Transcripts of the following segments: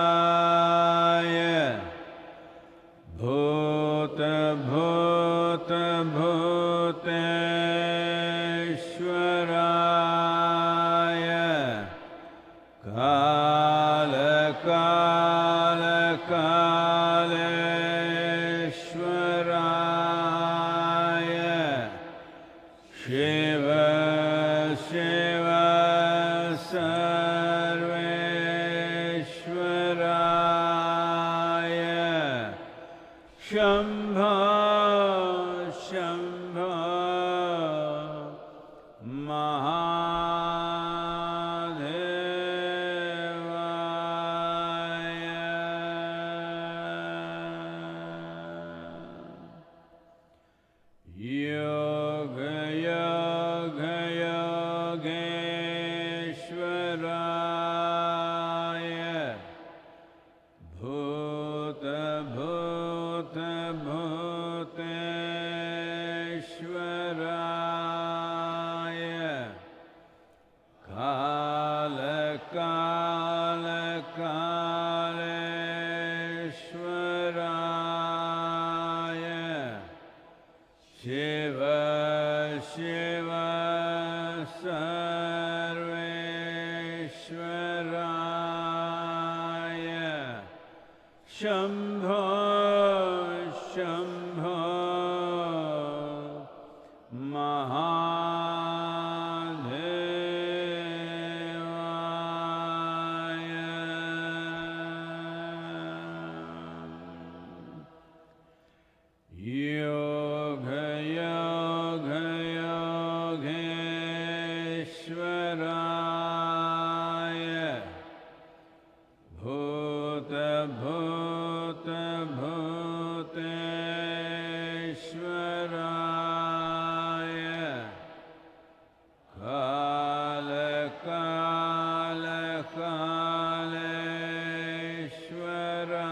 योगयोगयोगेश्वराय भूतभूतभूतेश्वराय कालकालकालेश्वराय शिव शिव सर्वेश्वराय शम्भो शम्भो महादेवाय योगयोगयोगेश्वराय भूतभूतभूतेश्वराय कालकालकालेश्वराय शिव शिव सर्वेश्वराय शम्भो शम्भो महादेवाय योगयोगयोगेश्वराय भूतभूतभूतेश्वराय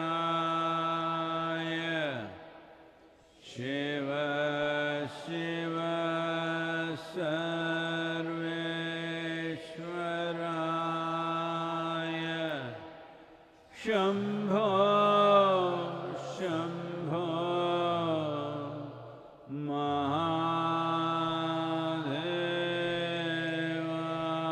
कालकालकालेश्वराय शिव शिव सर्वेश्वराय शम्भो शम्भो महादेवाय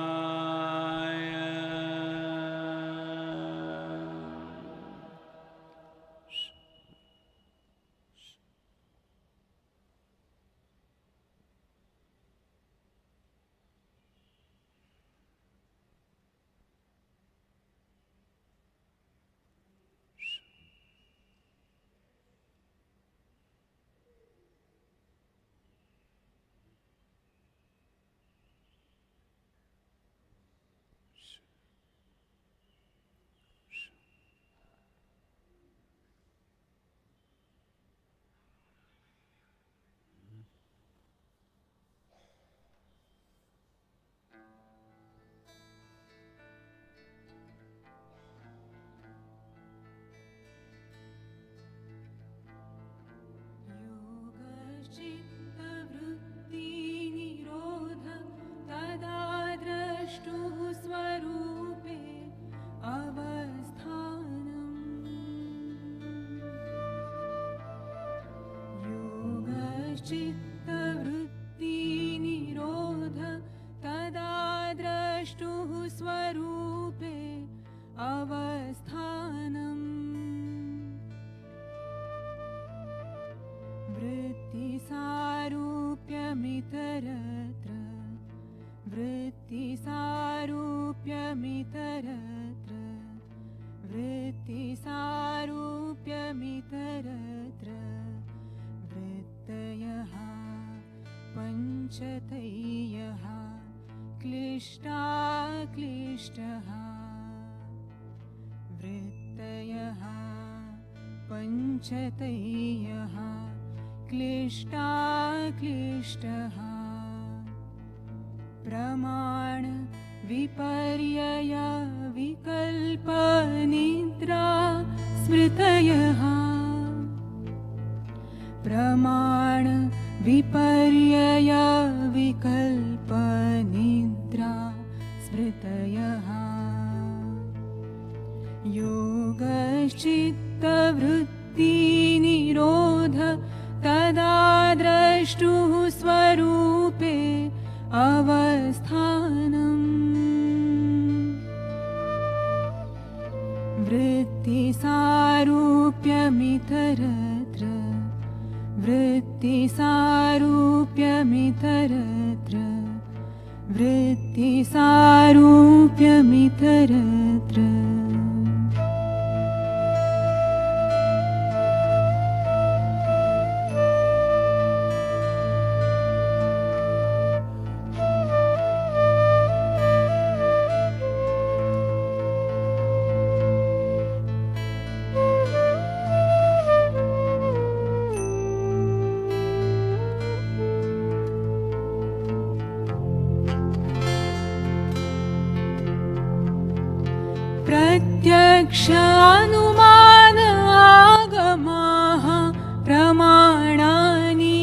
योगश्चित्तवृत्तिनिरोध तदा द्रष्टुः स्वरूपे अवस्थानम् योगश्चित्तवृत्तिनिरोध तदा द्रष्टुः स्वरूपे अवस्थानम् वृत्तिसारूप्यमितरत्र वृत्तिसारूप्यमितरत्र वृत्तिसारूप्यमितरत्र वृत्तयः पञ्चतयः क्लिष्टा क्लिष्टः वृत्तयः पञ्चतयः क्लिष्टा क्लिष्टः प्रमाण विपर्यय विकल्प निद्रा स्मृतयः प्रमाण विपर्यय विकल्प अवस्थानम् वृत्तिसारूप्यमितरत्र वृत्तिसारूप्यमितरत्र वृत्तिसारूप्यमितरत्र प्रत्यक्षानुमान आगमाः प्रमाणानि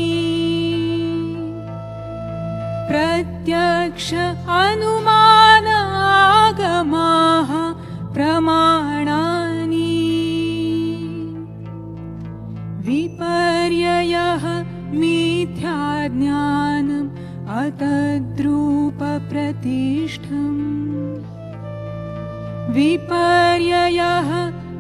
प्रत्यक्ष अनुमान आगमाः प्रमाणानि विपर्ययः मिथ्याज्ञानम् अतद्रूपप्रतिष्ठम् विपर्ययः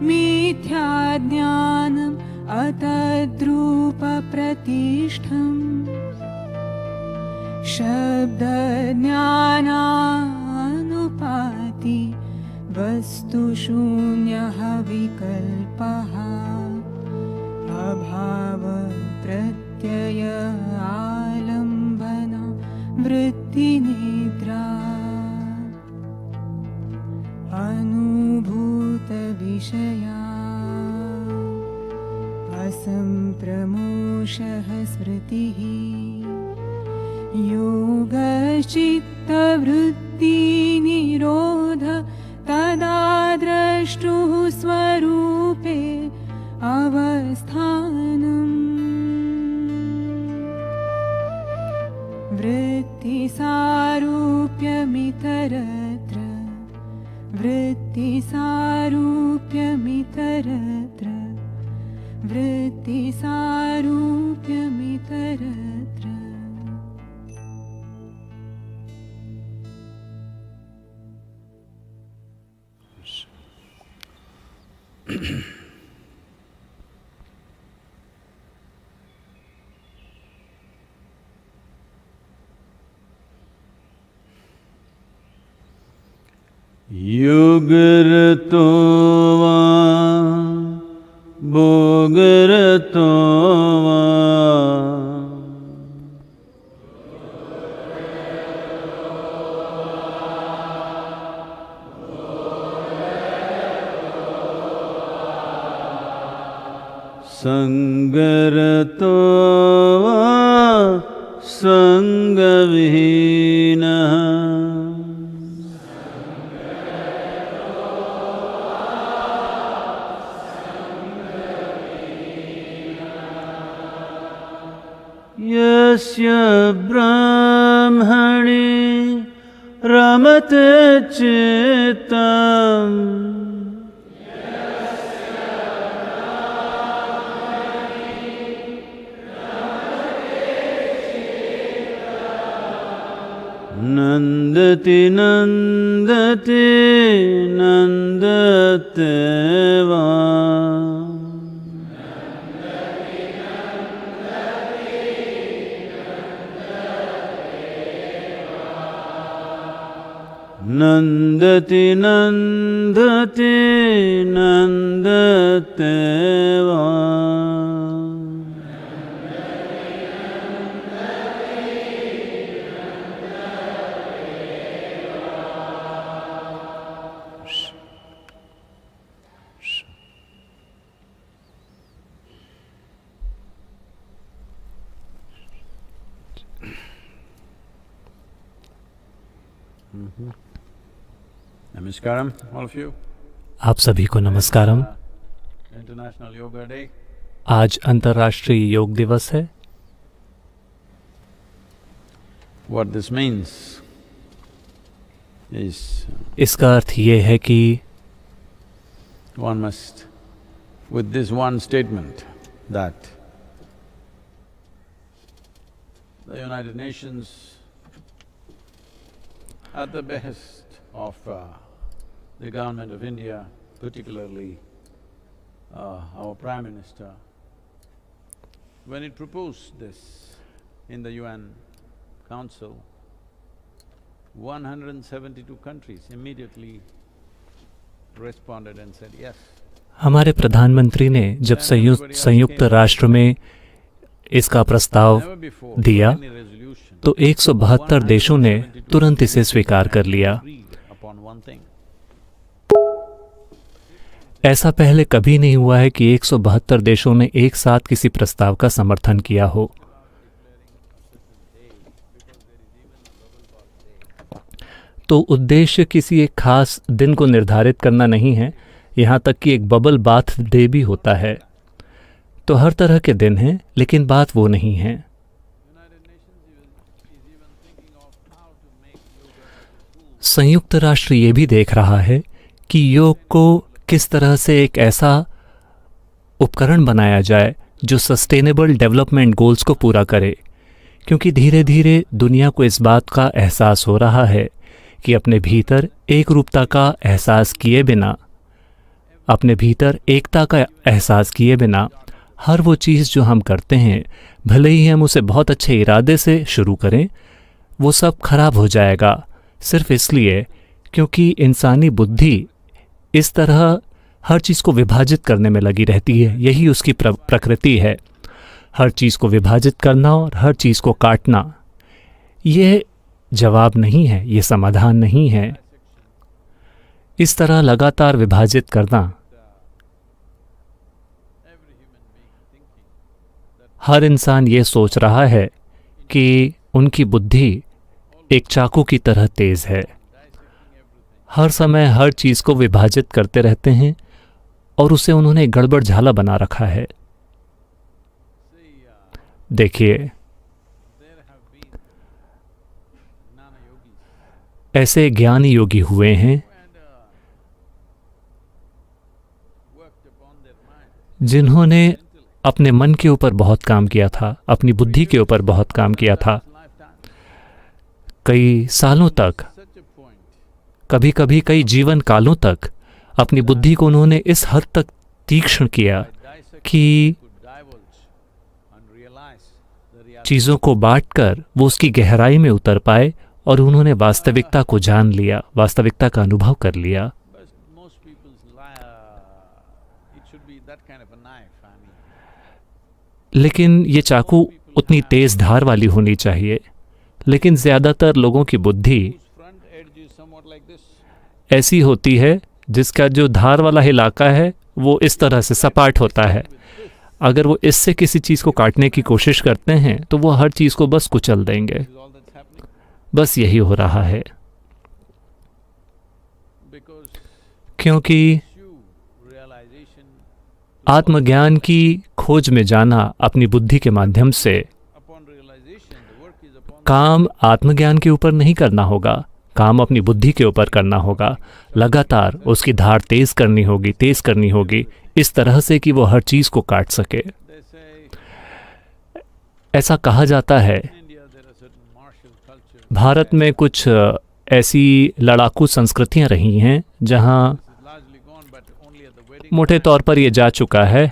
मिथ्याज्ञानम् अतद्रूपप्रतिष्ठम् शब्दज्ञानानुपाति वस्तुशून्यः विकल्पः अभावप्रत्यय आलम्बना वृत्तिनिद्रा अनुभूतविषया असम्प्रमोषः स्मृतिः योगश्चित्तवृत्तिनिरोध तदा द्रष्टुः स्वरूपे अवस्थानम् वृत्तिसारूप्यमितरत्र वृत्तिसारूप्यमितरत्र वृत्तिसारूप्यमितरत्र युगरतो वा भोगरतो वा संगरतो वा संगविहीनः यस्य ब्रह्मणि रमते चित्तम् नन्दति नन्दति नन्दते वा नन्दति नन्दति नन्दते वा Namaskaram, all of you. आप सभी को नमस्कारम। International Yoga Day. आज अंतर्राष्ट्रीय योग दिवस है। What this means is इसका अर्थ ये है कि one must, with this one statement, that the United Nations at the behest of the government of India, particularly our Prime Minister, when it proposed this in the UN Council, 172 countries immediately responded and said yes. हमारे प्रधानमंत्री ने जब संयुक्त राष्ट्र में इसका प्रस्ताव Never before दिया any resolution तो 172 देशों ने तुरंत इसे स्वीकार कर लिया। agreed upon one thing. ऐसा पहले कभी नहीं हुआ है कि 172 देशों ने एक साथ किसी प्रस्ताव का समर्थन किया हो। तो उद्देश्य किसी एक खास दिन को निर्धारित करना नहीं है, यहाँ तक कि एक बबल बाथ डे भी होता है। तो हर तरह के दिन हैं, लेकिन बात वो नहीं है। संयुक्त राष्ट्र ये भी देख रहा है कि योग को किस तरह से एक ऐसा उपकरण बनाया जाए जो सस्टेनेबल डेवलपमेंट गोल्स को पूरा करे, क्योंकि धीरे धीरे दुनिया को इस बात का एहसास हो रहा है कि अपने भीतर एक रूपता का एहसास किए बिना, अपने भीतर एकता का एहसास किए बिना हर वो चीज़ जो हम करते हैं, भले ही हम उसे बहुत अच्छे इरादे से शुरू करें, वो सब खराब हो जाएगा, सिर्फ इसलिए क्योंकि इंसानी बुद्धि इस तरह हर चीज़ को विभाजित करने में लगी रहती है। यही उसकी प्रकृति है, हर चीज़ को विभाजित करना और हर चीज़ को काटना। ये जवाब नहीं है, ये समाधान नहीं है। इस तरह लगातार विभाजित करना हर इंसान ये सोच रहा है कि उनकी बुद्धि एक चाकू की तरह तेज है, हर समय हर चीज़ को विभाजित करते रहते हैं और उसे उन्होंने गड़बड़ झाला बना रखा है। देखिए, ऐसे ज्ञानी योगी हुए हैं जिन्होंने अपने मन के ऊपर बहुत काम किया था, अपनी बुद्धि के ऊपर बहुत काम किया था। कई सालों तक, कभी कभी कई जीवन कालों तक अपनी बुद्धि को उन्होंने इस हद तक तीक्ष्ण किया कि चीज़ों को बांटकर वो उसकी गहराई में उतर पाए और उन्होंने वास्तविकता को जान लिया, वास्तविकता का अनुभव कर लिया। लेकिन ये चाकू उतनी तेज धार वाली होनी चाहिए, लेकिन ज़्यादातर लोगों की बुद्धि ऐसी होती है जिसका जो धार वाला इलाका है वो इस तरह से सपाट होता है। अगर वो इससे किसी चीज़ को काटने की कोशिश करते हैं तो वो हर चीज़ को बस कुचल देंगे। बस यही हो रहा है, क्योंकि आत्मज्ञान की खोज में जाना अपनी बुद्धि के माध्यम से, काम आत्मज्ञान के ऊपर नहीं करना होगा, काम अपनी बुद्धि के ऊपर करना होगा। लगातार उसकी धार तेज करनी होगी इस तरह से कि वो हर चीज़ को काट सके। ऐसा कहा जाता है भारत में कुछ ऐसी लड़ाकू संस्कृतियां रही हैं जहां मोटे तौर पर ये जा चुका है,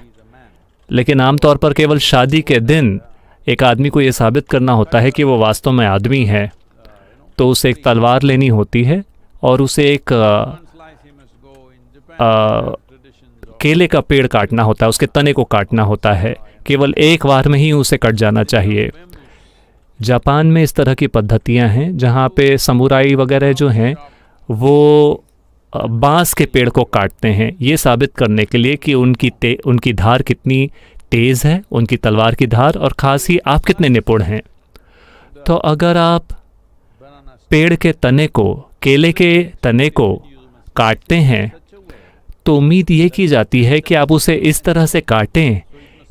लेकिन आमतौर पर केवल शादी के दिन एक आदमी को ये साबित करना होता है कि वो वास्तव में आदमी है, तो उसे एक तलवार लेनी होती है और उसे एक केले का पेड़ काटना होता है, उसके तने को काटना होता है। केवल एक बार में ही उसे कट जाना चाहिए। जापान में इस तरह की पद्धतियां हैं जहाँ पे समुराई वगैरह जो हैं वो बांस के पेड़ को काटते हैं, ये साबित करने के लिए कि उनकी धार कितनी तेज़ है, उनकी तलवार की धार, और खास ही आप कितने निपुण हैं। तो अगर आप पेड़ के तने को, केले के तने को काटते हैं तो उम्मीद ये की जाती है कि आप उसे इस तरह से काटें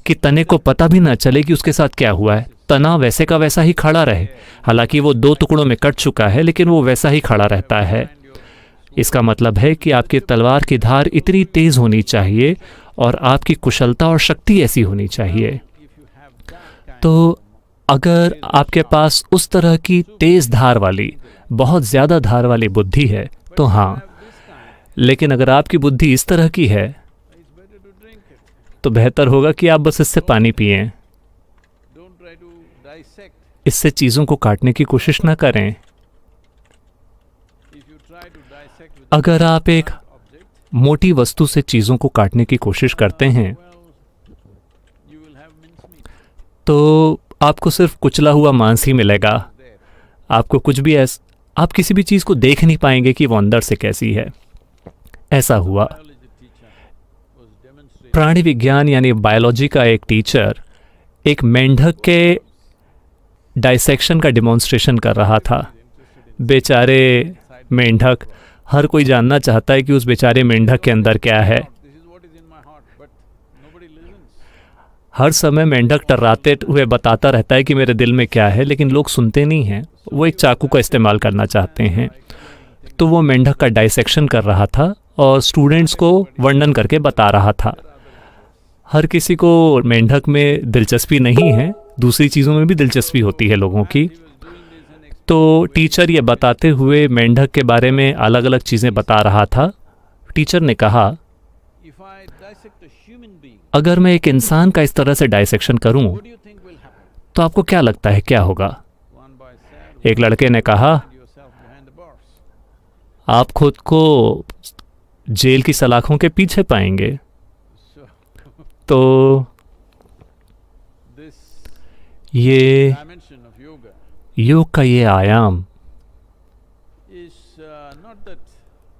कि तने को पता भी ना चले कि उसके साथ क्या हुआ है। तना वैसे का वैसा ही खड़ा रहे, हालांकि वो 2 टुकड़ों में कट चुका है, लेकिन वो वैसा ही खड़ा रहता है। इसका मतलब है कि आपकी तलवार की धार इतनी तेज होनी चाहिए और आपकी कुशलता और शक्ति ऐसी होनी चाहिए। तो अगर आपके पास उस तरह की तेज धार वाली, बहुत ज़्यादा धार वाली बुद्धि है तो हाँ, लेकिन अगर आपकी बुद्धि इस तरह की है it's better to drink it. तो बेहतर होगा कि आप बस इससे पानी पिएं, Don't try to dissect. इससे चीज़ों को काटने की कोशिश ना करें। If you try to dissect with अगर आप एक object, मोटी वस्तु से चीज़ों को काटने की कोशिश करते हैं well, you will have mincemeat तो आपको सिर्फ कुचला हुआ मांस ही मिलेगा। there. आपको कुछ भी आप किसी भी चीज़ को देख नहीं पाएंगे कि वो अंदर से कैसी है। ऐसा हुआ। Biology teacher was demonstrating प्राणी विज्ञान यानी बायोलॉजी का एक टीचर एक मेंढक के डाइसेक्शन का डिमॉन्स्ट्रेशन कर रहा था। बेचारे मेंढक, हर कोई जानना चाहता है कि उस बेचारे मेंढक के अंदर क्या है। this is what is in my heart, but nobody listens. हर समय मेंढक टर्राते हुए बताता रहता है कि मेरे दिल में क्या है, लेकिन लोग सुनते नहीं हैं। वो एक चाकू का इस्तेमाल करना चाहते हैं। तो वो मेंढक का डाइसेक्शन कर रहा था और स्टूडेंट्स को वर्णन करके बता रहा था। हर किसी को मेंढक में दिलचस्पी नहीं है, दूसरी चीज़ों में भी दिलचस्पी होती है लोगों की। तो टीचर ये बताते हुए मेंढक के बारे में अलग अलग चीज़ें बता रहा था। टीचर ने कहा, If I dissect a human being, अगर मैं एक इंसान का इस तरह से डाइसेक्शन करूं what do you think will happen? तो आपको क्या लगता है क्या होगा? One boy said, एक लड़के ने कहा, find yourself behind the bars. आप खुद को जेल की सलाखों के पीछे पाएंगे। So तो this ये dimension of yoga योग का ये आयाम is not that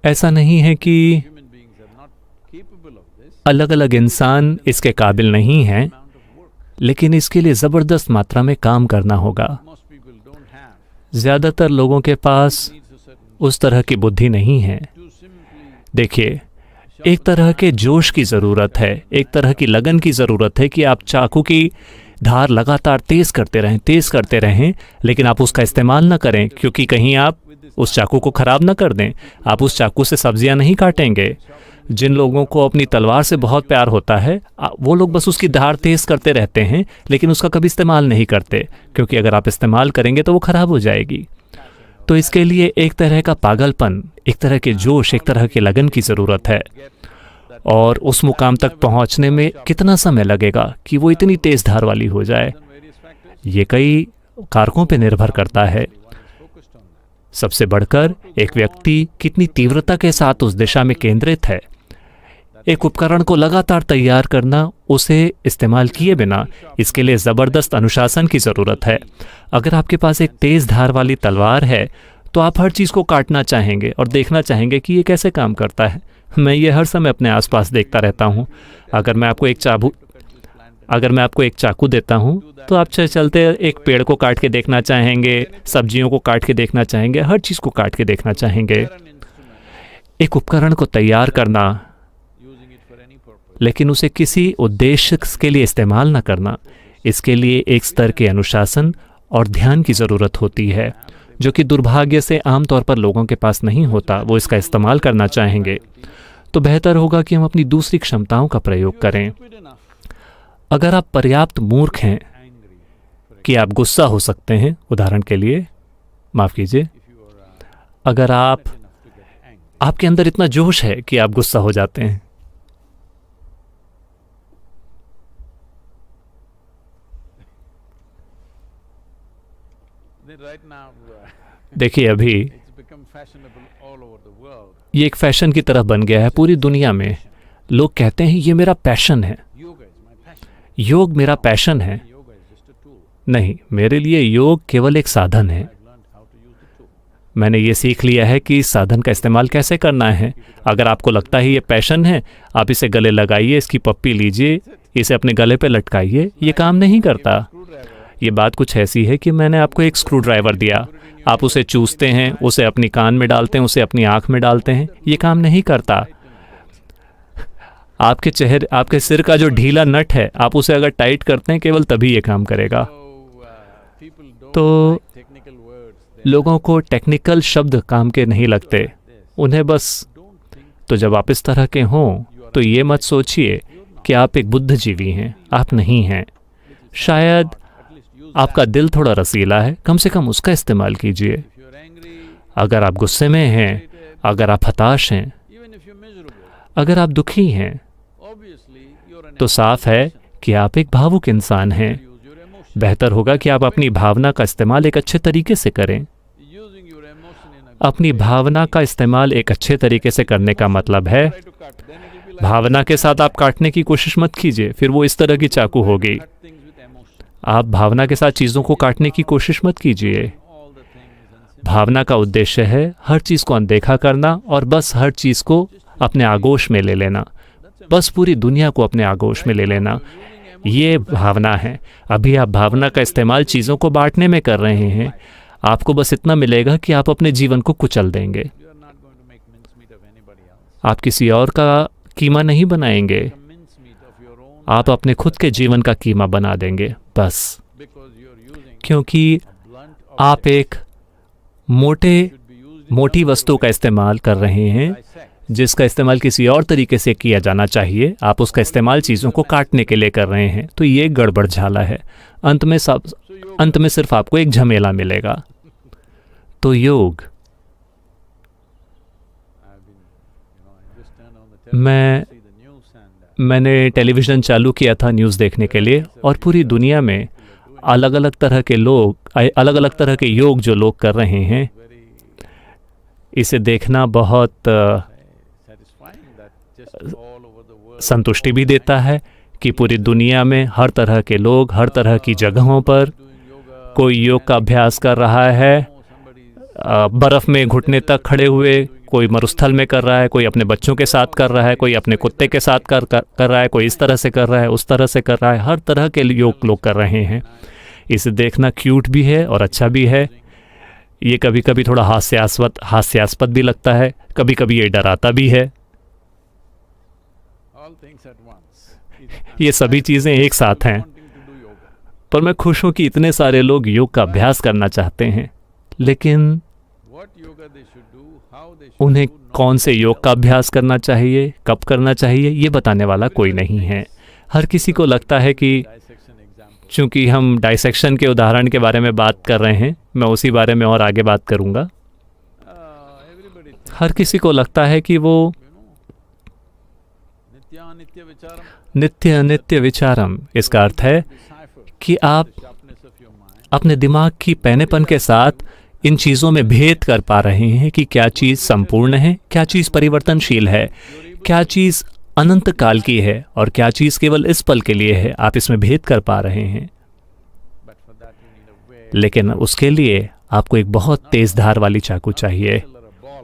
ऐसा नहीं है कि human beings are not capable of this अलग अलग इंसान इसके काबिल नहीं हैं, amount of work. लेकिन इसके लिए ज़बरदस्त मात्रा में काम करना होगा। Most people don't have. ज़्यादातर लोगों के पास Needs a certain उस तरह की बुद्धि नहीं है। to simply देखिए, एक तरह के जोश की ज़रूरत है, एक तरह की लगन की ज़रूरत है कि आप चाकू की धार लगातार तेज़ करते रहें, लेकिन आप उसका इस्तेमाल ना करें, क्योंकि कहीं आप उस चाकू को ख़राब ना कर दें। आप उस चाकू से सब्जियां नहीं काटेंगे। जिन लोगों को अपनी तलवार से बहुत प्यार होता है, वो लोग बस उसकी धार तेज़ करते रहते हैं, लेकिन उसका कभी इस्तेमाल नहीं करते, क्योंकि अगर आप इस्तेमाल करेंगे तो वो ख़राब हो जाएगी। तो इसके लिए एक तरह का पागलपन, एक तरह के जोश, एक तरह की लगन की ज़रूरत है। और उस मुकाम तक पहुंचने में कितना समय लगेगा कि वो इतनी तेज़ धार वाली हो जाए, various factors. ये कई कारकों पर निर्भर करता है। One is focused on that. सबसे बढ़कर एक व्यक्ति कितनी तीव्रता के साथ उस दिशा में केंद्रित है। एक उपकरण को लगातार तैयार करना, उसे इस्तेमाल किए बिना, इसके लिए ज़बरदस्त अनुशासन की ज़रूरत है। अगर आपके पास एक तेज़ धार वाली तलवार है तो आप हर चीज़ को काटना चाहेंगे और देखना चाहेंगे कि ये कैसे काम करता है। मैं ये हर समय अपने आसपास देखता रहता हूँ। अगर मैं आपको एक चाकू देता हूँ तो आप चलते एक पेड़ को काट के देखना चाहेंगे, सब्जियों को काट के देखना चाहेंगे, हर चीज़ को काट के देखना चाहेंगे। An instrument, एक उपकरण को तैयार करना, using it for any purpose. लेकिन उसे किसी उद्देश्य के लिए इस्तेमाल न करना, इसके लिए एक स्तर के अनुशासन और ध्यान की ज़रूरत होती है, जो कि दुर्भाग्य से आमतौर पर लोगों के पास नहीं होता। वो इसका इस्तेमाल करना चाहेंगे। तो बेहतर होगा कि हम अपनी दूसरी क्षमताओं का प्रयोग करें। Stupid enough, अगर आप पर्याप्त मूर्ख हैं angry, for कि आप गुस्सा हो सकते हैं, उदाहरण के लिए, माफ़ कीजिए, if you are अगर आप enough to get angry. आपके अंदर इतना जोश है कि आप गुस्सा हो जाते हैं, Then right now, देखिए अभी it's become fashionable all over the world. ये एक फैशन की तरफ बन गया है पूरी दुनिया में। लोग कहते हैं ये मेरा पैशन है, Yoga is my passion. योग मेरा पैशन है। Yoga is just a tool. नहीं, मेरे लिए योग केवल एक साधन है। I've learned how to use the tool. मैंने ये सीख लिया है कि इस साधन का इस्तेमाल कैसे करना है। अगर आपको लगता है ये पैशन है, आप इसे गले लगाइए, इसकी पप्पी लीजिए, इसे अपने गले पे लटकाइए। ये काम नहीं करता। Screwdriver. ये बात कुछ ऐसी है कि मैंने आपको एक स्क्रू ड्राइवर दिया, आप उसे चूसते हैं, उसे अपनी कान में डालते हैं, उसे अपनी आँख में डालते हैं, ये काम नहीं करता। आपके सिर का जो ढीला नट है, आप उसे अगर टाइट करते हैं, केवल तभी ये काम करेगा। So, people don't तो like technical words. They लोगों को टेक्निकल शब्द काम के नहीं लगते, उन्हें बस। don't think तो जब आप इस तरह के हों तो ये मत सोचिए कि आप एक बुद्धिजीवी हैं, आप नहीं हैं। शायद at least use आपका दिल थोड़ा रसीला है, कम से कम उसका इस्तेमाल कीजिए। if you're angry, अगर आप गुस्से में हैं, अगर आप हताश हैं, even if you're miserable, अगर आप दुखी हैं, obviously you're an तो साफ है कि आप एक भावुक इंसान हैं। use your emotion. बेहतर होगा कि आप अपनी भावना का इस्तेमाल एक अच्छे तरीके से करें। Using your emotion in a अपनी भावना का इस्तेमाल एक अच्छे तरीके से करने का मतलब है, try to cut, then it will be like भावना के साथ आप काटने की कोशिश मत कीजिए, फिर वो इस तरह की चाकू होगी। cut things with emotion. आप भावना के साथ चीज़ों को काटने की कोशिश मत कीजिए। All the things and भावना का उद्देश्य है हर चीज़ को अनदेखा करना और बस हर चीज़ को अपने आगोश में ले लेना, बस पूरी दुनिया को अपने आगोश में ले लेना। ये भावना है। अभी आप भावना का इस्तेमाल चीज़ों को बांटने में कर रहे हैं। आपको बस इतना मिलेगा कि आप अपने जीवन को कुचल देंगे। you are not going to make mincemeat of anybody else. आप किसी और का कीमा नहीं बनाएंगे, Make a mincemeat of your own आप अपने खुद के जीवन का कीमा बना देंगे बस, because you're using क्योंकि blunt आप एक मोटे should be used in मोटी वस्तु का इस्तेमाल कर रहे हैं dissect. जिसका इस्तेमाल किसी और तरीके से किया जाना चाहिए। आप उसका इस्तेमाल चीज़ों को काटने के लिए कर रहे हैं, तो ये एक गड़बड़ झाला है। अंत में सिर्फ आपको एक झमेला मिलेगा। तो योग, I've been, I just turned on the मैं television to see the news and मैंने टेलीविज़न चालू किया था न्यूज़ देखने के लिए, और पूरी दुनिया में अलग अलग तरह के लोग, अलग अलग तरह के योग जो लोग कर रहे हैं, very इसे देखना बहुत satisfying that just all over the world संतुष्टि भी देता है कि पूरी दुनिया में हर तरह के लोग हर तरह की जगहों पर doing yoga, कोई योग का अभ्यास कर रहा है। somebody's बर्फ़ में घुटने तक खड़े हुए, कोई मरुस्थल में कर रहा है, कोई अपने बच्चों के साथ कर रहा है, कोई अपने कुत्ते के साथ कर रहा है, कोई इस तरह से कर रहा है, उस तरह से कर रहा है। हर तरह के योग लोग कर रहे हैं। इसे देखना क्यूट भी है और अच्छा भी है। ये कभी कभी थोड़ा हास्यास्पद भी लगता है, कभी कभी ये डराता भी है। all things at once. ये सभी चीज़ें एक साथ हैं। Wanting to do yoga. पर मैं खुश हूँ कि इतने सारे लोग योग का अभ्यास करना चाहते हैं, लेकिन What yoga they should do, how they should उन्हें do, not कौन से योग का अभ्यास करना चाहिए, कब करना चाहिए, ये बताने वाला कोई नहीं है। हर किसी को लगता है कि dissection example. चूंकि हम डाइसेक्शन के उदाहरण के बारे में बात कर रहे हैं, मैं उसी बारे में और आगे बात करूंगा। Everybody thinks, हर किसी को लगता है कि वो nitya anitya vicharam, नित्य अनित्य विचारम, इसका अर्थ है decipher कि आप the sharpness of your mind. अपने दिमाग की पैनेपन के साथ इन चीज़ों में भेद कर पा रहे हैं कि क्या चीज़ संपूर्ण है, क्या चीज़ परिवर्तनशील है, क्या चीज़ अनंत काल की है और क्या चीज़ केवल इस पल के लिए है। आप इसमें भेद कर पा रहे हैं, But for that you need a very लेकिन उसके लिए आपको एक बहुत तेज़ धार वाली चाकू चाहिए। pencil or a ball.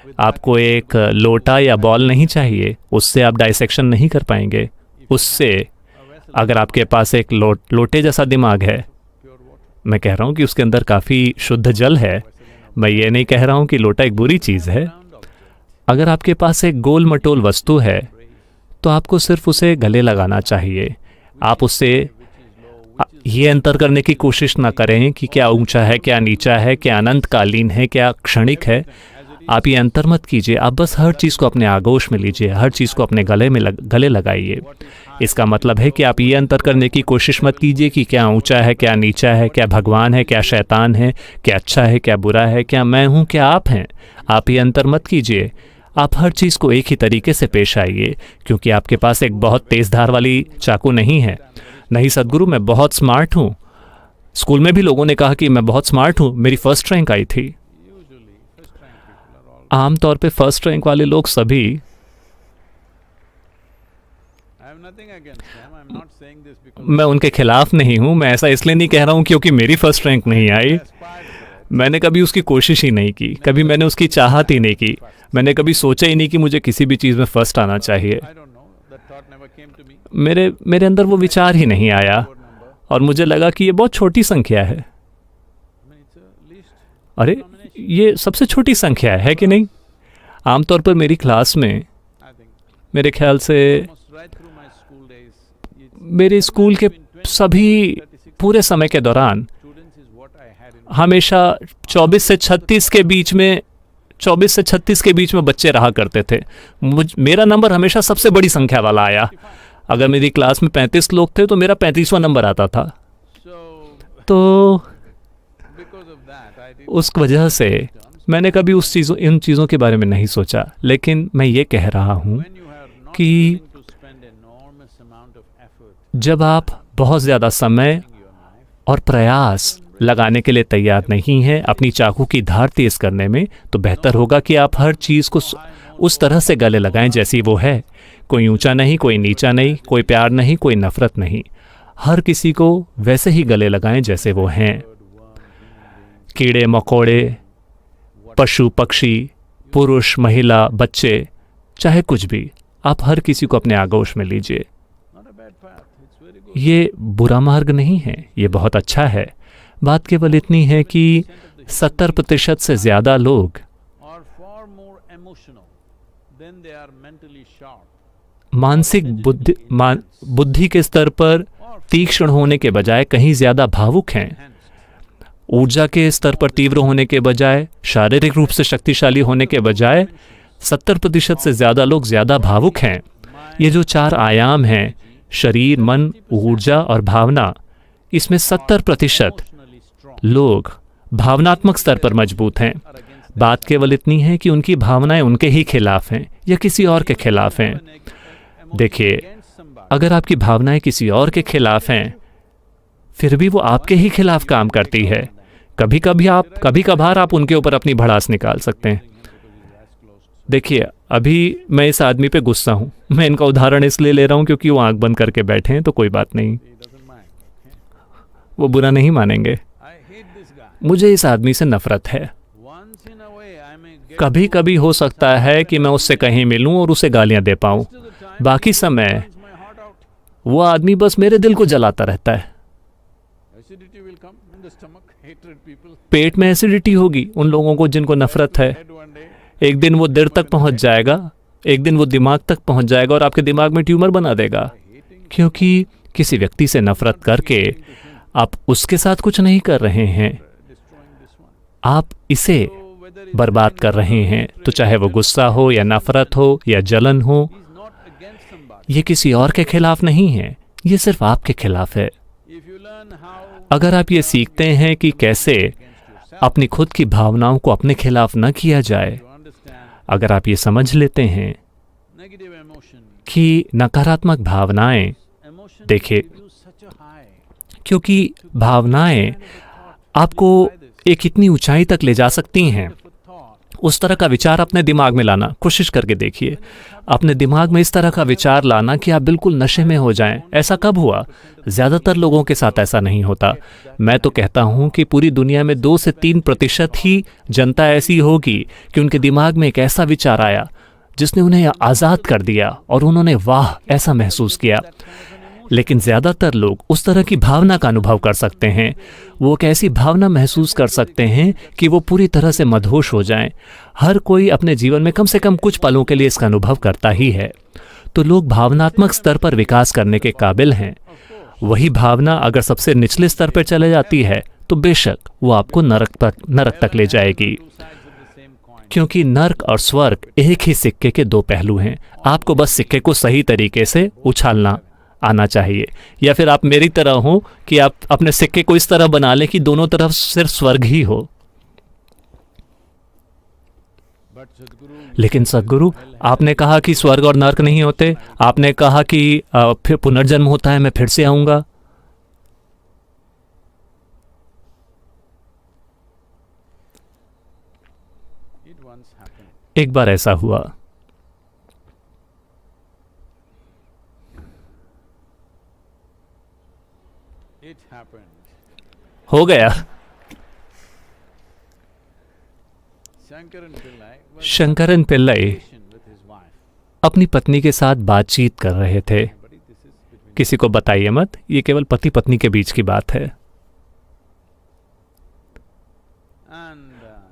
With आपको एक लोटा या बॉल नहीं चाहिए, उससे आप डाइसेक्शन नहीं कर पाएंगे। उससे a vessel अगर आपके पास एक लोटे जैसा दिमाग है, pure water, मैं कह रहा हूँ कि उसके अंदर काफ़ी शुद्ध जल है, मैं ये नहीं कह रहा हूँ कि लोटा एक बुरी चीज़ है। round object, अगर आपके पास एक गोल मटोल वस्तु है तो आपको सिर्फ उसे गले लगाना चाहिए। आप उससे ये अंतर करने की कोशिश ना करें कि क्या ऊंचा है, क्या नीचा है, क्या अनंतकालीन है, क्या क्षणिक है। आप ये अंतर मत कीजिए। आप बस हर चीज़ को अपने आगोश में लीजिए, हर चीज़ को अपने गले लगाइए। इसका मतलब है कि आप ये अंतर करने की कोशिश मत कीजिए कि क्या ऊंचा है, क्या नीचा है, क्या भगवान है, क्या शैतान है, क्या अच्छा है, क्या बुरा है, क्या मैं हूँ, क्या आप हैं। आप ये अंतर मत कीजिए। आप हर चीज़ को एक ही तरीके से पेश आइए, क्योंकि आपके पास एक बहुत तेज़ धार वाली चाकू नहीं है। नहीं सदगुरु, मैं बहुत स्मार्ट हूँ। स्कूल में भी लोगों ने कहा कि मैं बहुत स्मार्ट हूँ, मेरी फर्स्ट रैंक आई थी। usually first rank people are all. आमतौर पे फर्स्ट रैंक वाले लोग सभी, I have nothing against them. I'm not saying this because मैं उनके खिलाफ नहीं हूँ। मैं ऐसा इसलिए नहीं कह रहा हूँ क्योंकि मेरी फर्स्ट रैंक नहीं आई। I aspired for it. मैंने कभी उसकी कोशिश ही नहीं की, कभी मैंने उसकी चाहत ही नहीं की। मैंने कभी सोचा ही नहीं कि मुझे किसी भी चीज़ में फर्स्ट आना चाहिए। I don't know. That thought never came to me. मेरे अंदर वो विचार ही नहीं आया, Poor number. और मुझे लगा कि ये बहुत छोटी संख्या है। I mean, it's a least. अरे ये सबसे छोटी संख्या है कि नहीं। आमतौर पर मेरी क्लास में, I think मेरे ख्याल से almost right through my school days. It's मेरे स्कूल के सभी पूरे समय के दौरान students is what I had in हमेशा 24 से 36 के बीच में 24 से 36 के बीच में बच्चे रहा करते थे। मेरा नंबर हमेशा सबसे बड़ी संख्या वाला आया। अगर मेरी क्लास में 35 लोग थे तो मेरा 35वां नंबर आता था। So तो Because of that, I did उस वजह से मैंने कभी इन चीज़ों के बारे में नहीं सोचा, लेकिन मैं ये कह रहा हूँ when you are not कि willing to spend enormous amount of effort जब आप बहुत ज़्यादा समय in your life, और प्रयास लगाने के लिए तैयार नहीं हैं अपनी चाकू की धार तेज करने में, तो बेहतर होगा कि आप हर चीज़ को उस तरह से गले लगाएं जैसी वो है। कोई ऊंचा नहीं, कोई नीचा नहीं, कोई प्यार नहीं, कोई नफरत नहीं। हर किसी को वैसे ही गले लगाएं जैसे वो हैं। कीड़े मकोड़े, पशु पक्षी, पुरुष महिला, बच्चे, चाहे कुछ भी, आप हर किसी को अपने आगोश में लीजिए। not a bad path, it's very good. ये बुरा मार्ग नहीं है, ये बहुत अच्छा है। बात केवल इतनी है कि 70% से ज़्यादा लोग Are far more emotional than they are mentally sharp. मानसिक बुद्धि के स्तर पर तीक्ष्ण होने के बजाय कहीं ज़्यादा भावुक हैं। ऊर्जा के स्तर पर तीव्र होने के बजाय, शारीरिक रूप से शक्तिशाली होने के बजाय 70% से ज़्यादा लोग ज़्यादा भावुक हैं। ये जो 4 आयाम हैं, शरीर, मन, ऊर्जा और भावना, इसमें 70% लोग भावनात्मक स्तर पर मजबूत हैं। बात केवल इतनी है कि उनकी भावनाएं उनके ही खिलाफ हैं या किसी और के खिलाफ हैं। देखिए, अगर आपकी भावनाएं किसी और के खिलाफ हैं, फिर भी वो आपके ही खिलाफ काम करती है। कभी कभार आप उनके ऊपर अपनी भड़ास निकाल सकते हैं। देखिए, अभी मैं इस आदमी पे गुस्सा हूँ। मैं इनका उदाहरण इसलिए ले रहा हूँ क्योंकि वो आंख बंद करके बैठे हैं, तो कोई बात नहीं, वो बुरा नहीं मानेंगे। मुझे इस आदमी से नफरत है। कभी कभी हो सकता है कि मैं उससे कहीं मिलूं और उसे गालियां दे पाऊं। बाकी समय वो आदमी बस मेरे दिल को जलाता रहता है। पेट में एसिडिटी होगी उन लोगों को जिनको नफरत है। एक दिन वो दिल तक पहुंच जाएगा, एक दिन वो दिमाग तक पहुंच जाएगा और आपके दिमाग में ट्यूमर बना देगा। क्योंकि किसी व्यक्ति से नफरत करके आप उसके साथ कुछ नहीं कर रहे हैं, आप इसे बर्बाद कर रहे हैं। तो चाहे वो गुस्सा हो या नफरत हो या जलन हो, ये किसी और के खिलाफ नहीं है, ये सिर्फ आपके खिलाफ है। अगर आप ये सीखते हैं कि कैसे अपनी खुद की भावनाओं को अपने खिलाफ न किया जाए, अगर आप ये समझ लेते हैं कि नकारात्मक भावनाएं, देखिए, क्योंकि भावनाएं आपको एक इतनी ऊंचाई तक ले जा सकती हैं। उस तरह का विचार अपने दिमाग में लाना कोशिश करके देखिए। अपने दिमाग में इस तरह का विचार लाना कि आप बिल्कुल नशे में हो जाएं। ऐसा कब हुआ? ज़्यादातर लोगों के साथ ऐसा नहीं होता। मैं तो कहता हूं कि पूरी दुनिया में 2 से 3% ही जनता ऐसी होगी कि उनके दिमाग में एक ऐसा विचार आया जिसने उन्हें आज़ाद कर दिया और उन्होंने वाह ऐसा महसूस किया। लेकिन ज़्यादातर लोग उस तरह की भावना का अनुभव कर सकते हैं। वो एक ऐसी भावना महसूस कर सकते हैं कि वो पूरी तरह से मदहोश हो जाएं। हर कोई अपने जीवन में कम से कम कुछ पलों के लिए इसका अनुभव करता ही है। तो लोग भावनात्मक स्तर पर विकास करने के काबिल हैं। वही भावना अगर सबसे निचले स्तर पर चले जाती है तो बेशक वो आपको नरक तक ले जाएगी। क्योंकि नर्क और स्वर्ग एक ही सिक्के के 2 पहलू हैं। आपको बस सिक्के को सही तरीके से उछालना आना चाहिए, या फिर आप मेरी तरह हो कि आप अपने सिक्के को इस तरह बना लें कि दोनों तरफ सिर्फ स्वर्ग ही हो। लेकिन सद्गुरु, आपने कहा कि स्वर्ग और नर्क नहीं होते। आपने कहा कि फिर पुनर्जन्म होता है, मैं फिर से आऊंगा। एक बार ऐसा हुआ। हो गया। शंकरन पिल्लई अपनी पत्नी के साथ बातचीत कर रहे थे। किसी को बताइए मत, ये केवल पति पत्नी के बीच की बात है।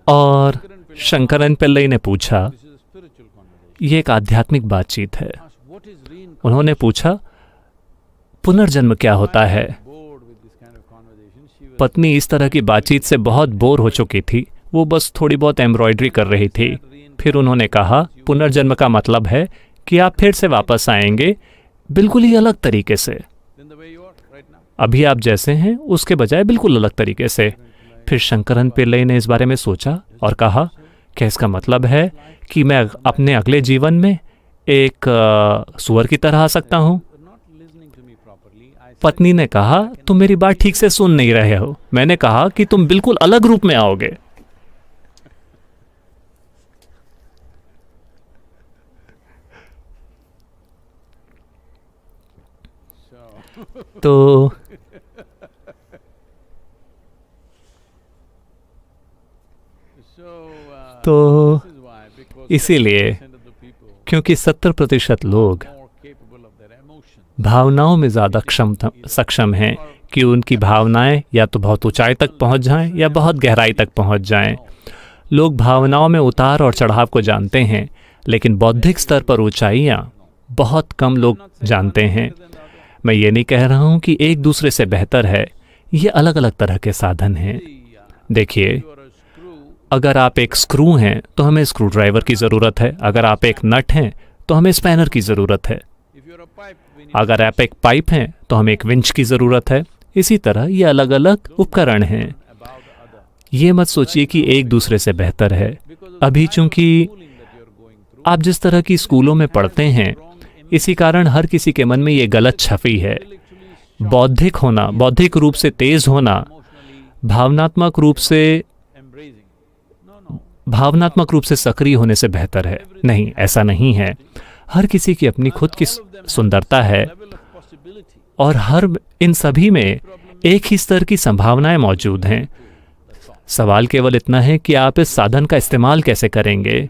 और शंकरन पिल्लई ने पूछा, ये एक आध्यात्मिक बातचीत है। उन्होंने पूछा, पुनर्जन्म क्या होता है? पत्नी इस तरह की बातचीत से बहुत बोर हो चुकी थी। वो बस थोड़ी बहुत एम्ब्रॉयडरी कर रही थी। फिर उन्होंने कहा, पुनर्जन्म का मतलब है कि आप फिर से वापस आएंगे बिल्कुल ही अलग तरीके से। अभी आप जैसे हैं उसके बजाय बिल्कुल अलग तरीके से। फिर शंकरन पिल्लई ने इस बारे में सोचा और कहा, क्या इसका मतलब है कि मैं अपने अगले जीवन में एक सुअर की तरह आ सकता हूँ? पत्नी ने कहा, तुम मेरी बात ठीक से सुन नहीं रहे हो। मैंने कहा कि तुम बिल्कुल अलग रूप में आओगे। तो इसीलिए क्योंकि 70% लोग भावनाओं में ज़्यादा सक्षम हैं कि उनकी भावनाएं या तो बहुत ऊंचाई तक पहुंच जाएं या बहुत गहराई तक पहुंच जाएं। लोग भावनाओं में उतार और चढ़ाव को जानते हैं, लेकिन बौद्धिक स्तर पर ऊंचाइयां बहुत कम लोग जानते हैं। मैं ये नहीं कह रहा हूं कि एक दूसरे से बेहतर है, ये अलग अलग तरह के साधन हैं। देखिए, अगर आप एक स्क्रू हैं तो हमें स्क्रू ड्राइवर की ज़रूरत है, अगर आप एक नट हैं तो हमें स्पैनर की ज़रूरत है, अगर आप एक पाइप हैं तो हमें एक विंच की ज़रूरत है। इसी तरह ये अलग अलग उपकरण हैं। ये मत सोचिए कि एक दूसरे से बेहतर है। अभी चूंकि आप जिस तरह की स्कूलों में पढ़ते हैं, इसी कारण हर किसी के मन में ये गलत छवि है। बौद्धिक होना, बौद्धिक रूप से तेज होना, भावनात्मक रूप से सक्रिय होने से बेहतर है। नहीं, ऐसा नहीं है। हर किसी की अपनी खुद की सुंदरता है और हर इन सभी में एक ही स्तर की संभावनाएं मौजूद हैं। सवाल केवल इतना है कि आप इस साधन का इस्तेमाल कैसे करेंगे।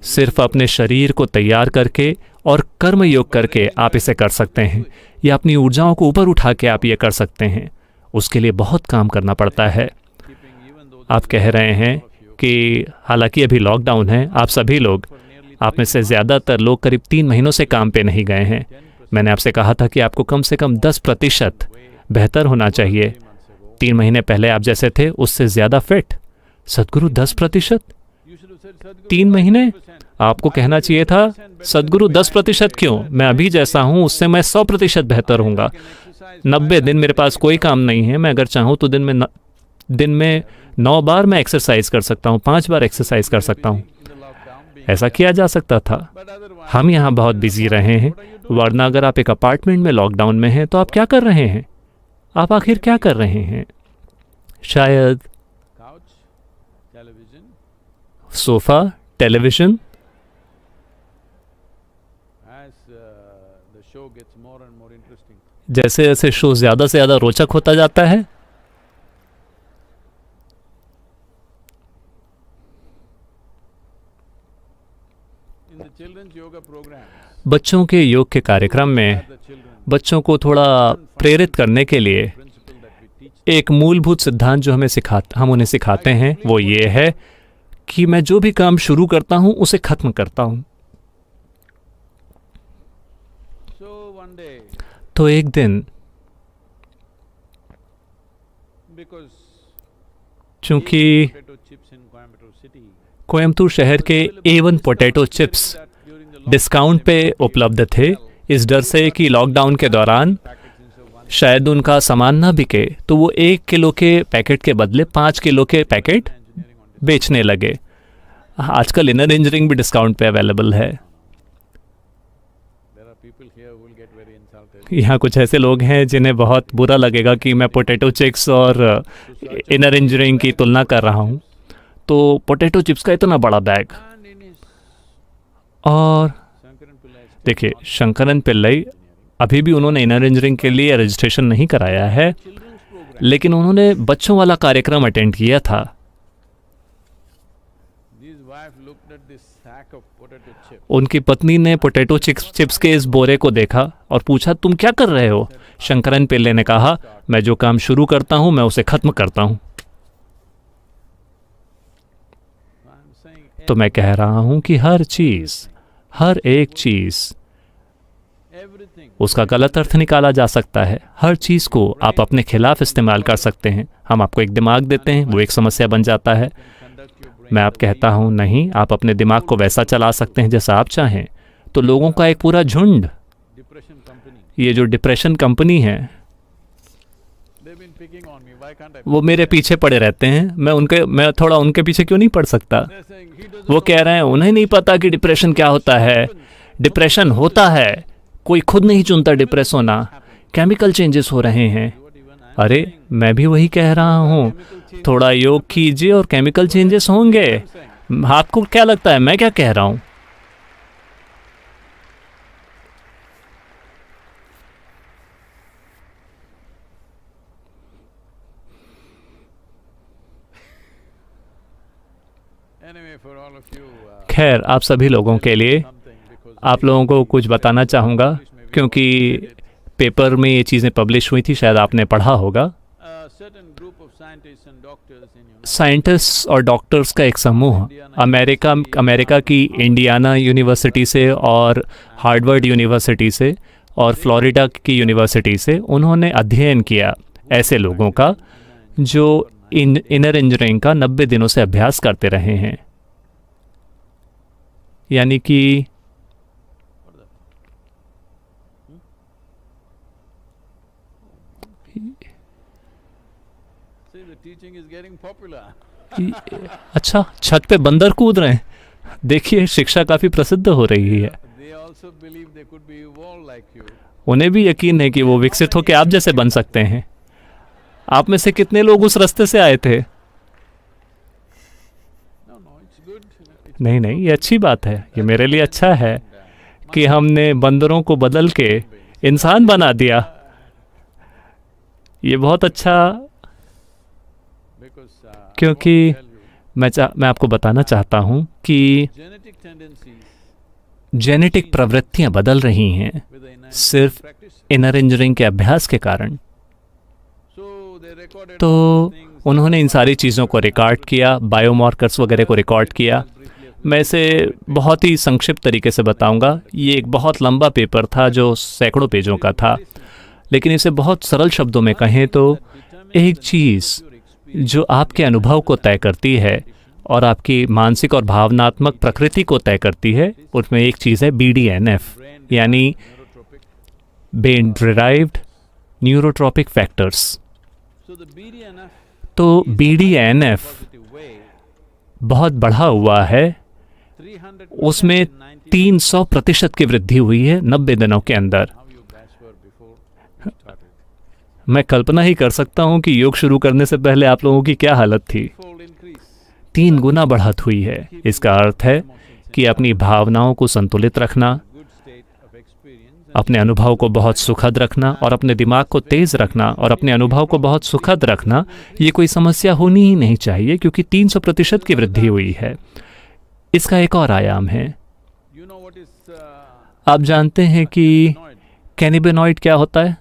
सिर्फ अपने शरीर को तैयार करके और कर्म योग करके आप इसे कर सकते हैं, या अपनी ऊर्जाओं को ऊपर उठा के आप ये कर सकते हैं। उसके लिए बहुत काम करना पड़ता है। आप कह रहे हैं कि हालांकि अभी लॉकडाउन है, आप सभी लोग, आप में से ज़्यादातर लोग करीब 3 महीनों से काम पे नहीं गए हैं। मैंने आपसे कहा था कि आपको कम से कम 10% बेहतर होना चाहिए। 3 महीने पहले आप जैसे थे उससे ज़्यादा फिट। सद्गुरु 10%? 3 महीने? आपको कहना चाहिए था सद्गुरु 10% क्यों? मैं अभी जैसा हूँ उससे मैं 100% बेहतर हूँगा। 90 दिन मेरे पास कोई काम नहीं है, मैं अगर चाहूँ तो दिन में 9 बार मैं एक्सरसाइज कर सकता हूँ, 5 बार एक्सरसाइज कर सकता हूँ। ऐसा किया जा सकता था। हम यहाँ बहुत बिजी रहे हैं, वरना अगर आप एक अपार्टमेंट में लॉकडाउन में हैं तो आप क्या कर रहे हैं? आप आखिर क्या कर रहे हैं? शायद सोफा, टेलीविजन। जैसे जैसे शो ज़्यादा से ज़्यादा रोचक होता जाता है, बच्चों के योग के कार्यक्रम में बच्चों को थोड़ा प्रेरित करने के लिए एक मूलभूत सिद्धांत जो हम उन्हें सिखाते हैं वो ये है कि मैं जो भी काम शुरू करता हूं उसे खत्म करता हूं। तो एक दिन, चूंकि कोयम्बटूर शहर के A1 पोटैटो चिप्स डिस्काउंट पे उपलब्ध थे, इस डर से कि लॉकडाउन के दौरान शायद उनका सामान ना बिके, तो वो 1 किलो के पैकेट के बदले 5 किलो के पैकेट बेचने लगे। आजकल इनर इंजीनियरिंग भी डिस्काउंट पे अवेलेबल है। यहाँ कुछ ऐसे लोग हैं जिन्हें बहुत बुरा लगेगा कि मैं पोटैटो चिप्स और इनर इंजीनियरिंग की तुलना कर रहा हूँ। तो पोटैटो चिप्स का इतना बड़ा बैग, और देखिए शंकरन पिल्लई, अभी भी उन्होंने इनर इंजीनियरिंग के लिए रजिस्ट्रेशन नहीं कराया है, लेकिन उन्होंने बच्चों वाला कार्यक्रम अटेंड किया था। उनकी पत्नी ने पोटैटो चिप्स के इस बोरे को देखा और पूछा, तुम क्या कर रहे हो? शंकरन पिल्लई ने कहा, मैं जो काम शुरू करता हूं मैं उसे खत्म करता हूं। तो मैं कह रहा हूं कि हर एक चीज, उसका गलत अर्थ निकाला जा सकता है। हर चीज को आप अपने खिलाफ इस्तेमाल कर सकते हैं। हम आपको एक दिमाग देते हैं, वो एक समस्या बन जाता है। मैं आप कहता हूं नहीं, आप अपने दिमाग को वैसा चला सकते हैं जैसा आप चाहें। तो लोगों का एक पूरा झुंड, ये जो डिप्रेशन कंपनी है, picking on me. Why can't I? वो मेरे पीछे पड़े रहते हैं, मैं थोड़ा उनके पीछे क्यों नहीं पड़ सकता? They're saying he doesn't वो know कह रहे हैं उन्हें नहीं पता कि डिप्रेशन क्या होता है। डिप्रेशन होता है, कोई खुद नहीं चुनता डिप्रेस होना, केमिकल चेंजेस हो रहे हैं। what even I'm अरे मैं भी वही कह रहा हूँ, थोड़ा योग कीजिए और केमिकल चेंजेस होंगे। आपको क्या लगता है मैं क्या कह रहा हूँ? Anyway, for all of you, खैर, आप सभी लोगों के लिए something because आप लोगों को कुछ बताना चाहूँगा, क्योंकि पेपर में ये चीज़ें पब्लिश हुई थी, शायद आपने पढ़ा होगा। a certain group of scientists and doctors in United scientist और डॉक्टर्स का एक समूह अमेरिका की इंडियाना यूनिवर्सिटी से और हार्वर्ड यूनिवर्सिटी से और फ्लोरिडा की यूनिवर्सिटी से, उन्होंने अध्ययन किया ऐसे लोगों का जो इनर इंजीनियरिंग का 90 दिनों से अभ्यास करते रहे हैं। यानी कि See, the teaching is getting popular. अच्छा, छत पे बंदर कूद रहे हैं, देखिए शिक्षा काफ़ी प्रसिद्ध हो रही है। They also believe they could be evolved like you. उन्हें भी यकीन है कि वो विकसित होकर आप जैसे बन सकते हैं। आप में से कितने लोग उस रास्ते से आए थे? No, it's good. नहीं नहीं, ये अच्छी बात है, ये मेरे लिए अच्छा है कि हमने बंदरों को बदल के इंसान बना दिया। ये बहुत अच्छा, Because क्योंकि मैं आपको बताना चाहता हूँ कि genetic tendencies जेनेटिक प्रवृत्तियाँ बदल रही हैं with the inner सिर्फ practice. इनर इंजीनियरिंग के अभ्यास के कारण। So they recorded तो all these things. उन्होंने इन सारी चीज़ों को रिकॉर्ड किया, बायोमार्कर्स वगैरह को रिकॉर्ड किया। मैं इसे बहुत ही संक्षिप्त तरीके से बताऊंगा। ये एक बहुत लंबा पेपर था जो सैकड़ों पेजों का था, लेकिन इसे बहुत सरल शब्दों में कहें तो एक चीज़ जो आपके अनुभव को तय करती है और आपकी मानसिक और भावनात्मक प्रकृति को तय करती है, उसमें एक चीज़ है BDNF, यानी brain derived neurotropic factors. So the BDNF तो BDNF positive way, बहुत बढ़ा हुआ है, 300% उसमें in 90 300% की वृद्धि हुई है 90 दिनों के अंदर। how you guys were before you started. मैं कल्पना ही कर सकता हूँ कि योग शुरू करने से पहले आप लोगों की क्या हालत थी। Fold increase. 3 गुना बढ़त हुई है। इसका अर्थ है कि अपनी भावनाओं को संतुलित रखना, Good state of experience. अपने अनुभव को बहुत सुखद रखना और अपने दिमाग को तेज रखना और अपने अनुभव को बहुत सुखद रखना, ये कोई समस्या होनी ही नहीं चाहिए, क्योंकि 300% की वृद्धि हुई है। इसका एक और आयाम है। You know what is आप जानते हैं कि cannabinoid? कैनिबोनॉइड क्या होता है?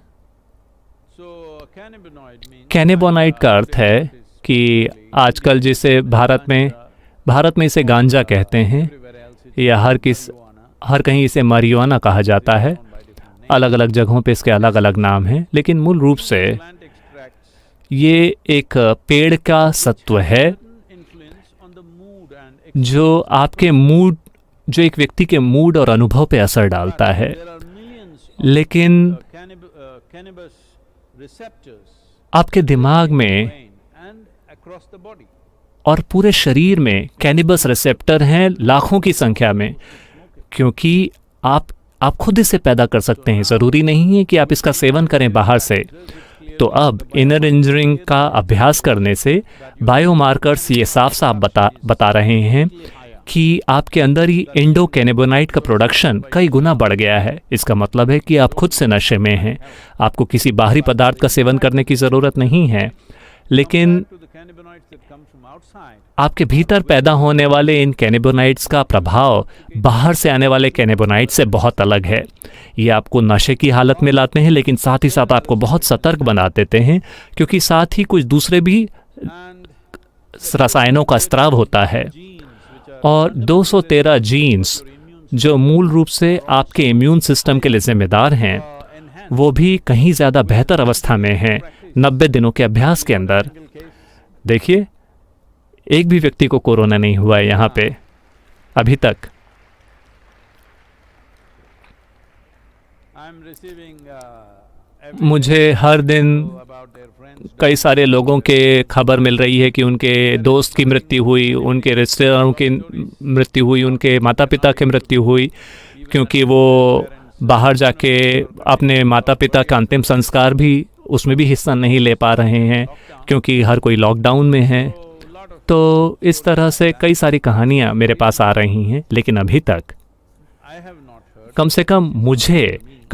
So cannabinoid means कैनिबोनाइड का अर्थ है कि आजकल जिसे भारत में इसे गांजा कहते हैं, everywhere else it's या marijuana, हर कहीं इसे मारिजुआना कहा जाता है। known by different names. अलग अलग जगहों पे इसके अलग अलग नाम हैं, लेकिन मूल रूप से Plant extracts ये एक पेड़ का सत्व है influence on the mood and जो आपके मूड, जो एक व्यक्ति के मूड और अनुभव पे असर डालता है। there are millions of लेकिन cannabis receptors आपके दिमाग में brain and across the body. और पूरे शरीर में कैनिबस रिसेप्टर हैं लाखों की संख्या में, क्योंकि आप खुद इसे पैदा कर सकते हैं, ज़रूरी नहीं है कि आप इसका सेवन करें बाहर से। तो अब इनर इंजीनियरिंग का अभ्यास करने से बायोमार्कर्स ये साफ साफ बता रहे हैं कि आपके अंदर ही एंडोकैनिबोनाइड का प्रोडक्शन कई गुना बढ़ गया है। इसका मतलब है कि आप खुद से नशे में हैं, आपको किसी बाहरी पदार्थ का सेवन करने की ज़रूरत नहीं है, लेकिन To the cannabinoids that come from outside, आपके भीतर पैदा होने वाले इन कैनिबोनाइड्स का प्रभाव बाहर से आने वाले कैनिबोनाइड से बहुत अलग है। ये आपको नशे की हालत में लाते हैं, लेकिन साथ ही साथ आपको बहुत सतर्क बना देते हैं, क्योंकि साथ ही कुछ दूसरे भी and रसायनों का स्त्राव होता है। genes which are और 213 जीन्स जो मूल रूप से आपके इम्यून सिस्टम के लिए जिम्मेदार हैं, enhanced. वो भी कहीं ज़्यादा बेहतर अवस्था में हैं 90 दिनों के अभ्यास के अंदर। Single case, देखिए, एक भी व्यक्ति को कोरोना नहीं हुआ है यहाँ पे अभी तक। I'm receiving मुझे हर दिन about their friends, कई सारे लोगों के खबर मिल रही है कि उनके दोस्त की मृत्यु हुई, उनके रिश्तेदारों की मृत्यु हुई, उनके माता पिता की मृत्यु हुई, क्योंकि वो बाहर जाके अपने माता पिता का अंतिम संस्कार भी उसमें भी हिस्सा नहीं ले पा रहे हैं क्योंकि हर कोई लॉकडाउन में है। तो इस तरह से कई सारी कहानियाँ मेरे पास आ रही हैं, लेकिन अभी तक I have not heard. कम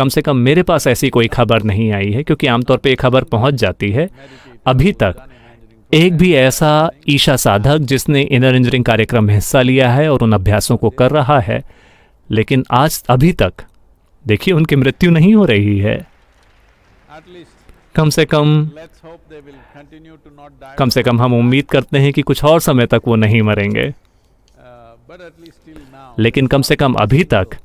से कम मेरे पास ऐसी कोई खबर नहीं आई है, क्योंकि आमतौर पे ये खबर पहुंच जाती है। अभी तक एक भी ऐसा ईशा साधक जिसने इनर इंजीनियरिंग कार्यक्रम में हिस्सा लिया है और उन अभ्यासों को कर रहा है, लेकिन आज अभी तक देखिए उनकी मृत्यु नहीं हो रही है। At least कम से कम let's hope they will continue to not die. कम से कम हम उम्मीद करते हैं कि कुछ और समय तक वो नहीं मरेंगे, But at least till now. लेकिन कम से कम अभी तक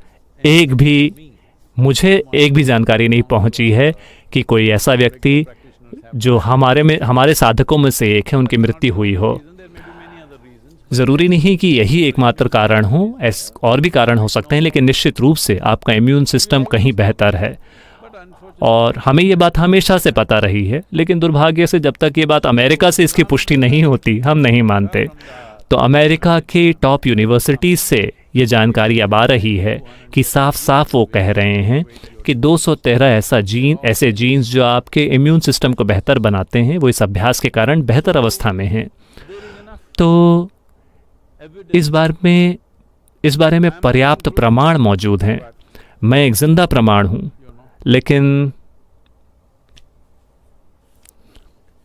मुझे एक भी जानकारी नहीं पहुंची है कि कोई ऐसा व्यक्ति जो हमारे साधकों में से एक है, उनकी मृत्यु हुई हो। There may be many other reasons. ज़रूरी नहीं कि यही एकमात्र कारण हो, और भी कारण हो सकते हैं, लेकिन निश्चित रूप से आपका इम्यून सिस्टम कहीं बेहतर है। But unfortunately, और हमें ये बात हमेशा से पता रही है, लेकिन दुर्भाग्य से जब तक ये बात अमेरिका से इसकी पुष्टि नहीं होती, हम नहीं मानते। तो अमेरिका की टॉप यूनिवर्सिटीज़ से ये जानकारी अब आ रही है कि साफ साफ वो कह रहे हैं कि 213 ऐसे जीन्स जो आपके इम्यून सिस्टम को बेहतर बनाते हैं, वो इस अभ्यास के कारण बेहतर अवस्था में हैं। तो इस बारे में पर्याप्त प्रमाण मौजूद हैं। मैं एक जिंदा प्रमाण हूँ, लेकिन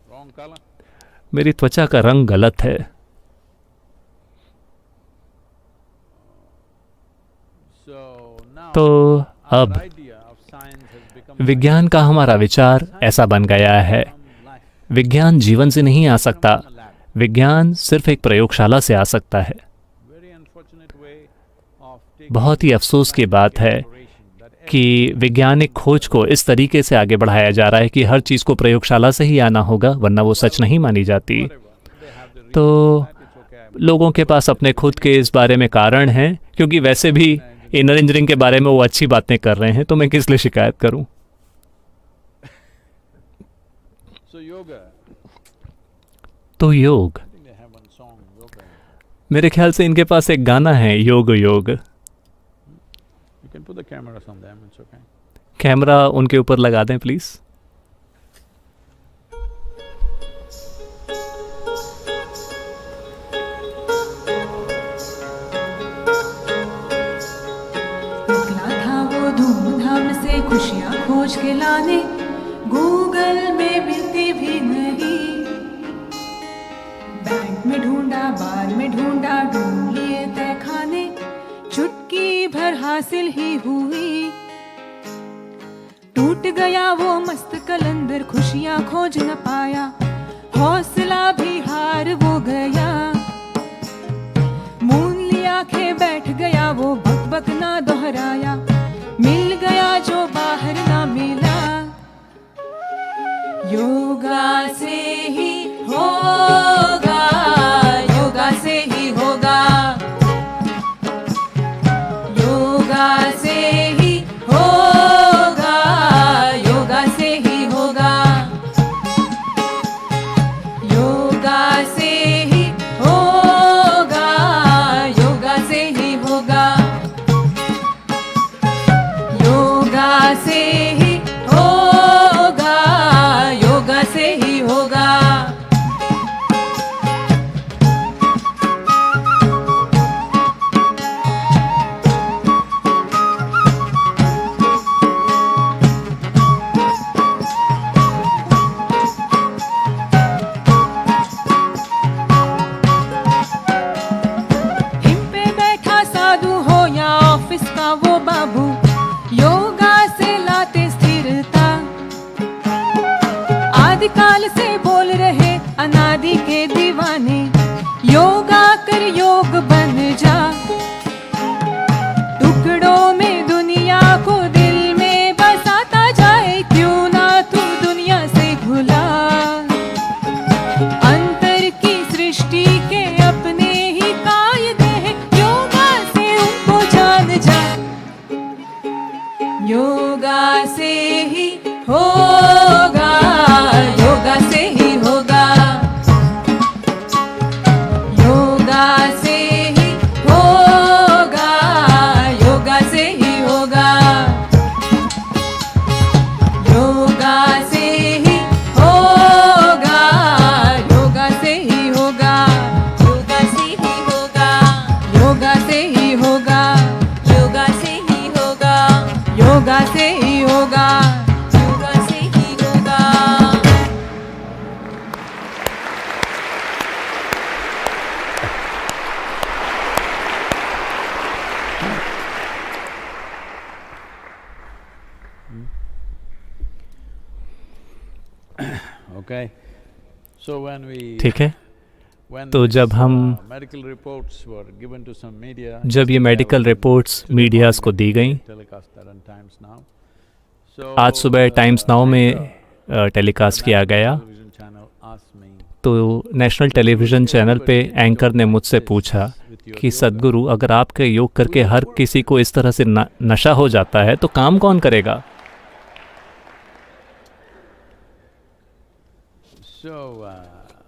wrong color. मेरी त्वचा का रंग गलत है। So now तो our अब idea of science has become विज्ञान का हमारा विचार ऐसा बन गया है। life. विज्ञान जीवन से नहीं आ सकता, विज्ञान सिर्फ एक प्रयोगशाला से आ सकता है। Very unfortunate way of taking बहुत ही अफसोस की बात है that कि वैज्ञानिक खोज को इस तरीके से आगे बढ़ाया जा रहा है कि हर चीज़ को प्रयोगशाला से ही आना होगा, वरना वो सच नहीं मानी जाती। they have the तो it's okay. लोगों के पास अपने खुद के इस बारे में कारण हैं, क्योंकि वैसे भी इनर इंजीनियरिंग के बारे में वो अच्छी बातें कर रहे हैं, तो मैं किस लिए शिकायत करूं। So yoga, तो योग, I think they have one song, yoga. मेरे ख्याल से इनके पास एक गाना है, yoga yoga. You can put the cameras on them, it's okay. Camera उनके ऊपर लगा दें प्लीज़। निकला था वो धूमधाम से खुशियाँ खोज के लाने, गूगल में मिलती भी नहीं। बैंक में ढूंढा, बार में ढूंढा, ढूंढ लिए तय खाने, चुटकी भर हासिल ही हुई। टूट गया वो मस्त कलंदर, खुशियाँ खोज न पाया, हौसला भी हार वो गया। मून लिया आंखें बैठ गया वो, बक बक ना दोहराया, मिल गया जो बाहर ना मिला। योगा से ही होगा, योगा से ही होगा, योगा से ही होगा, योगा से ही होगा, योगा से ही होगा, योगा से ही होगा, योगा से ही होगा, योगा से ही होगा। हिम पे बैठा साधु हो या ऑफिस का वो बाबू, योगा से लाते स्थिरता। आदिकाल से बोल रहे अनादि के दीवाने, योगा कर योग बन जा। टुकड़ों में दुनिया को दिल में बसाता जाए, क्यों ना तू दुनिया से भुला। अंतर की सृष्टि के अपने ही कायदे हैं, योगा से उनको जान जा। योगा से ही हो Okay. So when we ठीक है, when तो जब these, हम medical reports were given to some media, जब ये मेडिकल रिपोर्ट्स मीडियाज़ को दी गई, telecast that on Times Now. So आज सुबह टाइम्स नाउ anchor में टेलीकास्ट किया गया, television channel asked me, तो नेशनल टेलीविज़न चैनल पे एंकर ने मुझसे पूछा कि सद्गुरु, अगर आपके योग करके हर किसी को इस तरह से नशा हो जाता है तो काम कौन करेगा? so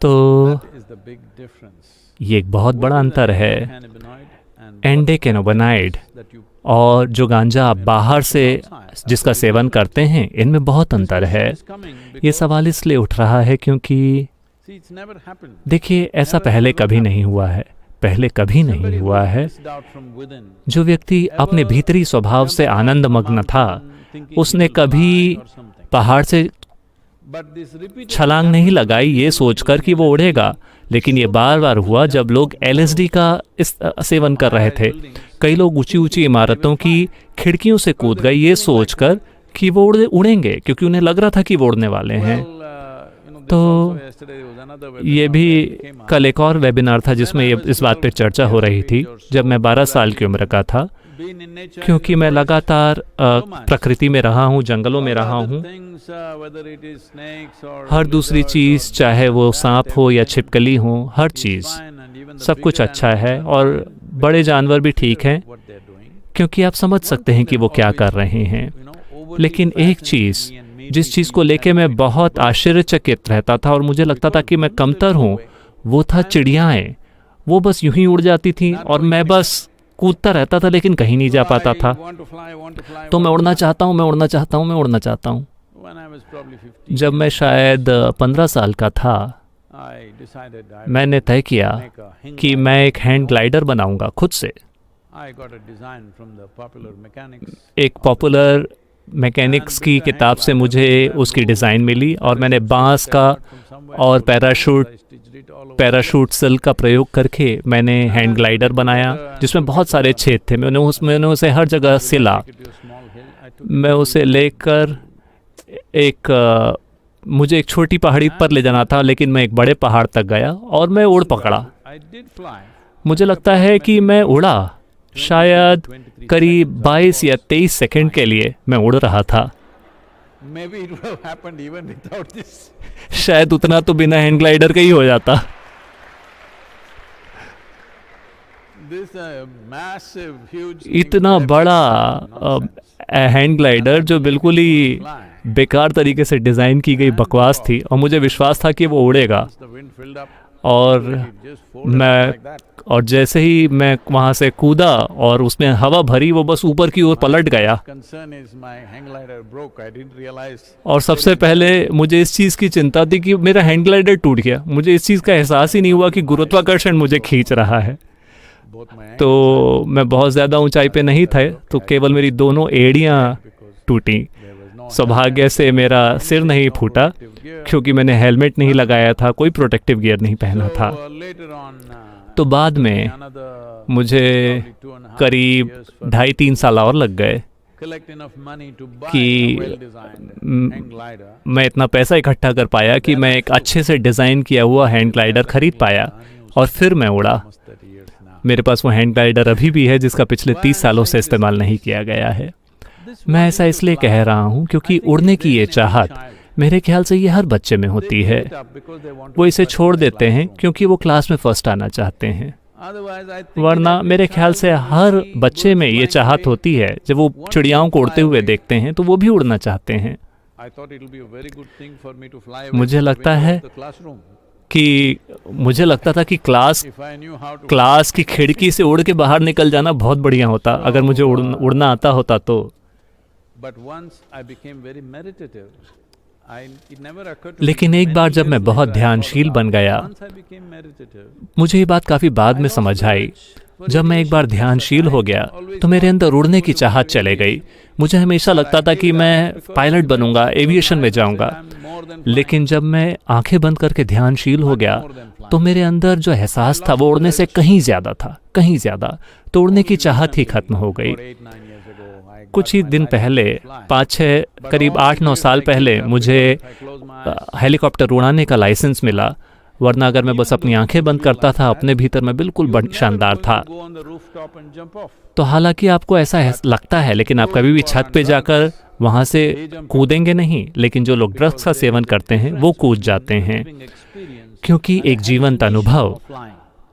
तो that is the big difference. ये एक बहुत बड़ा अंतर है Cannabinoid and एंडेकेनोबेनाइड that you और जो गांजा आप बाहर से जिसका सेवन करते हैं, इनमें बहुत अंतर है। is coming ये because सवाल इसलिए उठ रहा है क्योंकि see it's never happened. देखिए, ऐसा पहले कभी नहीं हुआ है, पहले कभी नहीं Somebody हुआ who है। is missed out from within, जो व्यक्ति अपने भीतरी स्वभाव से आनंद मग्न था, उसने कभी पहाड़ से but this repeated छलांग नहीं लगाई ये सोचकर कि वो उड़ेगा, लेकिन ये बार बार हुआ जब लोग LSD का इस सेवन कर रहे थे। कई लोग ऊंची ऊंची इमारतों की खिड़कियों से कूद गए ये सोचकर कि वो उड़ेंगे, क्योंकि उन्हें लग रहा था कि वो उड़ने वाले हैं। तो ये भी कल एक और वेबिनार था जिसमें ये इस बात पे चर्चा हो रही थी, जब मैं 12 साल की उम्र का था, क्योंकि मैं लगातार प्रकृति में रहा हूँ, जंगलों में रहा हूँ। हर दूसरी चीज़, चाहे वो सांप हो या छिपकली हो, हर चीज़, सब कुछ अच्छा है और बड़े जानवर भी ठीक हैं, क्योंकि आप समझ सकते हैं कि वो क्या कर रहे हैं। लेकिन एक चीज़, जिस चीज़ को लेके मैं बहुत आश्चर्यचकित रहता था और मुझे लगता था कि मैं कमतर हूँ, वो था चिड़ियाएँ। वो बस यूं ही उड़ जाती थीं और मैं बस कूदता रहता था, लेकिन कहीं नहीं जा पाता था। तो मैं उड़ना चाहता हूँ, मैं उड़ना चाहता हूँ, मैं उड़ना चाहता हूँ। जब मैं शायद 15 साल का था, मैंने तय किया कि मैं एक हैंड ग्लाइडर बनाऊंगा खुद से। एक पॉपुलर मैकेनिक्स की किताब से मुझे उसकी डिज़ाइन मिली और मैंने बांस का और पैराशूट सिल्क का प्रयोग करके मैंने हैंड ग्लाइडर बनाया, जिसमें बहुत सारे छेद थे। मैंने उसे हर जगह सिला। मैं उसे लेकर मुझे एक छोटी पहाड़ी पर ले जाना था, लेकिन मैं एक बड़े पहाड़ तक गया और मैं उड़ पकड़ा। मुझे लगता है कि मैं उड़ा, शायद करीब 22 या 23 सेकंड के लिए मैं उड़ रहा था। शायद उतना तो बिना हैंड ग्लाइडर के ही हो जाता। इतना बड़ा हैंड ग्लाइडर जो बिल्कुल ही बेकार तरीके से डिज़ाइन की गई बकवास थी, और मुझे विश्वास था कि वो उड़ेगा। और जैसे ही मैं वहाँ से कूदा और उसमें हवा भरी, वो बस ऊपर की ओर पलट गया। और सबसे पहले मुझे इस चीज़ की चिंता थी कि मेरा हैंड ग्लाइडर टूट गया। मुझे इस चीज़ का एहसास ही नहीं हुआ कि गुरुत्वाकर्षण मुझे खींच रहा है। तो मैं बहुत ज़्यादा ऊंचाई पे नहीं था, तो केवल मेरी दोनों एड़ियाँ टूटी। सौभाग्य से मेरा सिर नहीं फूटा, क्योंकि मैंने हेलमेट नहीं लगाया था, कोई प्रोटेक्टिव गियर नहीं पहना था। तो बाद में मुझे करीब 2.5-3 साल और लग गए कि मैं इतना पैसा इकट्ठा कर पाया कि मैं एक अच्छे से डिज़ाइन किया हुआ हैंड ग्लाइडर खरीद पाया, और फिर मैं उड़ा। मेरे पास वो हैंड ग्लाइडर अभी भी है, जिसका पिछले 30 सालों से इस्तेमाल नहीं किया गया है। मैं ऐसा इसलिए कह रहा हूँ क्योंकि उड़ने की ये चाहत मेरे ख्याल से ये हर बच्चे में होती है। वो इसे छोड़ देते हैं क्योंकि वो क्लास में फर्स्ट आना चाहते हैं, वरना मेरे ख्याल से हर बच्चे में ये चाहत होती है। जब वो चिड़ियाओं को उड़ते हुए देखते हैं तो वो भी उड़ना चाहते हैं। मुझे लगता था कि क्लास की खिड़की से उड़ के बाहर निकल जाना बहुत बढ़िया होता, अगर मुझे उड़ना आता होता तो। लेकिन एक बार जब मैं बहुत ध्यानशील बन गया, मुझे ये बात काफ़ी बाद में समझ आई। जब मैं एक बार ध्यानशील हो गया तो मेरे अंदर उड़ने की चाहत चले गई। मुझे हमेशा लगता था कि मैं पायलट बनूंगा, एविएशन में जाऊंगा। लेकिन जब मैं आंखें बंद करके ध्यानशील हो गया तो मेरे अंदर जो एहसास था वो उड़ने से कहीं ज़्यादा था, कहीं ज़्यादा। तो उड़ने की चाहत ही खत्म हो गई। कुछ ही दिन पहले, 5-6 करीब 8-9 साल पहले मुझे हेलीकॉप्टर उड़ाने का लाइसेंस मिला। वरना अगर मैं बस अपनी आंखें बंद करता था, अपने भीतर मैं बिल्कुल शानदार था। तो हालांकि आपको ऐसा लगता है, लेकिन आप कभी भी छत पे जाकर वहाँ से कूदेंगे नहीं। लेकिन जो लोग ड्रग्स का सेवन करते हैं वो कूद जाते हैं, क्योंकि एक जीवंत अनुभव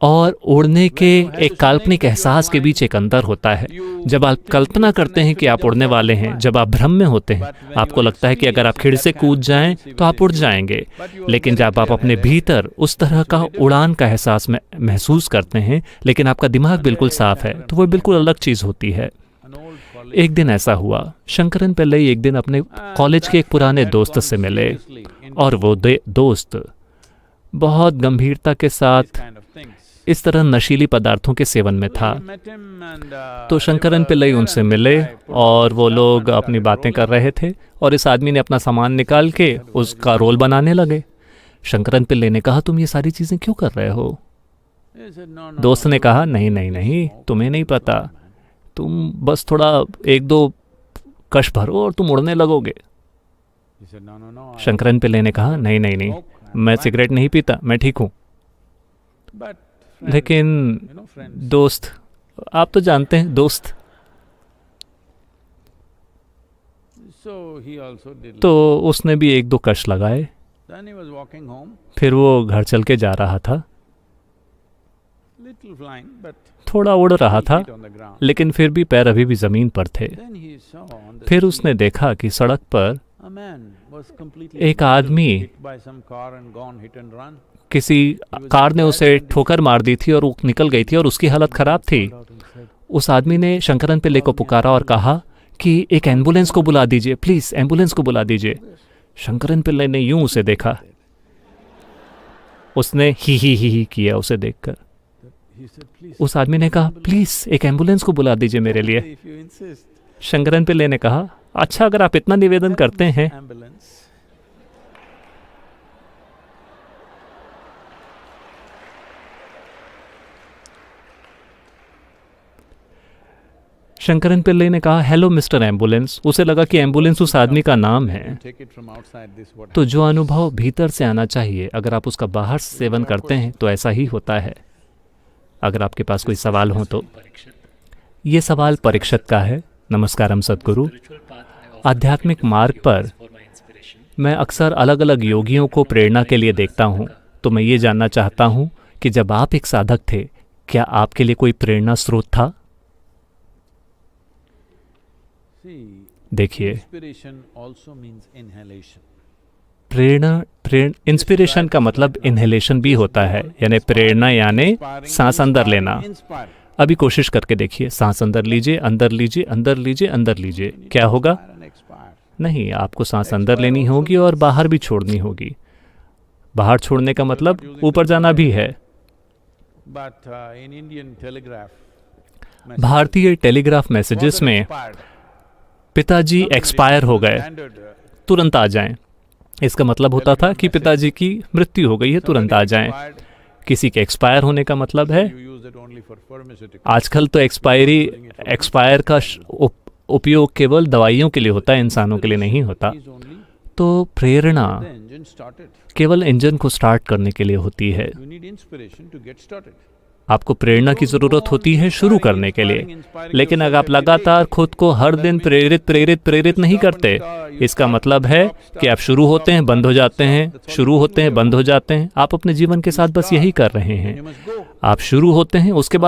और उड़ने के एक काल्पनिक एहसास के बीच एक अंतर होता है। जब आप कल्पना करते हैं कि आप उड़ने वाले हैं, जब आप भ्रम में होते हैं, आपको लगता है कि अगर आप खिड़की से कूद जाएं तो आप उड़ जाएंगे। लेकिन जब आप अपने भीतर उस तरह का उड़ान का एहसास महसूस करते हैं, लेकिन आपका दिमाग बिल्कुल साफ है, तो वो बिल्कुल अलग चीज़ होती है। एक दिन ऐसा हुआ, शंकरन पिल्लई एक दिन अपने कॉलेज के एक पुराने दोस्त से मिले, और वो दोस्त बहुत गंभीरता के साथ इस तरह नशीली पदार्थों के सेवन में था। तो शंकरन पिल्लई उनसे मिले और वो लोग अपनी बातें कर रहे थे, और इस आदमी ने अपना सामान निकाल के उसका रोल बनाने लगे। शंकरन पिल्लई ने कहा, तुम ये सारी चीज़ें क्यों कर रहे हो? दोस्त ने कहा, नहीं नहीं नहीं, तुम्हें नहीं पता, तुम बस थोड़ा 1-2 कश भरो और तुम उड़ने लगोगे। शंकरन पिल्लई ने कहा, नहीं नहीं नहीं, मैं सिगरेट नहीं पीता, मैं ठीक हूँ। लेकिन दोस्त, आप तो जानते हैं दोस्त। तो उसने भी 1-2 कश लगाए। फिर वो घर चल के जा रहा था, थोड़ा उड़ रहा था, लेकिन फिर भी पैर अभी भी जमीन पर थे। फिर उसने देखा कि सड़क पर एक आदमी, किसी कार ने उसे ठोकर मार दी थी और वो निकल गई थी और उसकी हालत खराब थी। उस आदमी ने शंकरन पिल्लई को पुकारा और कहा कि एक एम्बुलेंस को बुला दीजिए, प्लीज एम्बुलेंस को बुला दीजिए। शंकरन पिल्लई ने यूं उसे देखा, उसने ही किया उसे देखकर। उस आदमी ने कहा, प्लीज एक एम्बुलेंस को बुला दीजिए मेरे लिए। शंकरन पिल्लई ने कहा, अच्छा अगर आप इतना निवेदन करते हैं। शंकरन पिल्लई ने कहा, हेलो मिस्टर एम्बुलेंस। उसे लगा कि एम्बुलेंस उस आदमी का नाम है। तो जो अनुभव भीतर से आना चाहिए, अगर आप उसका बाहर से सेवन करते हैं तो ऐसा ही होता है। अगर आपके पास कोई सवाल हो तो। ये सवाल परीक्षित का है। नमस्कारम सद्गुरु। आध्यात्मिक मार्ग पर मैं अक्सर अलग अलग योगियों को प्रेरणा के लिए देखता हूँ। तो मैं ये जानना चाहता हूँ कि जब आप एक साधक थे, क्या आपके लिए कोई प्रेरणा स्रोत था? देखिए, इंस्पिरेशन का मतलब इनहेलेशन भी होता है, यानी प्रेरणा यानी सांस अंदर लेना। अभी कोशिश करके देखिए, सांस अंदर लीजिए, अंदर लीजिए, अंदर लीजिए, अंदर लीजिए। क्या होगा? नहीं, आपको सांस अंदर लेनी होगी और बाहर भी छोड़नी होगी। बाहर छोड़ने का मतलब ऊपर जाना भी है। भारतीय टेलीग्राफ मैसेजेस में पिताजी एक्सपायर हो गए, तुरंत आ जाएं। इसका मतलब होता था कि पिताजी की मृत्यु हो गई है, तुरंत आ जाएं। किसी के एक्सपायर होने का मतलब है, आजकल तो एक्सपायर का उपयोग केवल दवाइयों के लिए होता है, इंसानों के लिए नहीं होता। तो प्रेरणा केवल इंजन को स्टार्ट करने के लिए होती है। आपको प्रेरणा की जरूरत होती है शुरू करने के लिए। लेकिन अगर आप लगातार खुद को हर दिन प्रेरित नहीं करते, इसका मतलब है कि आप शुरू होते हैं, बंद हो जाते हैं, शुरू होते हैं, बंद हो जाते हैं। आप अपने जीवन के साथ बस यही कर रहे हैं। आप शुरू होते हैं, उसके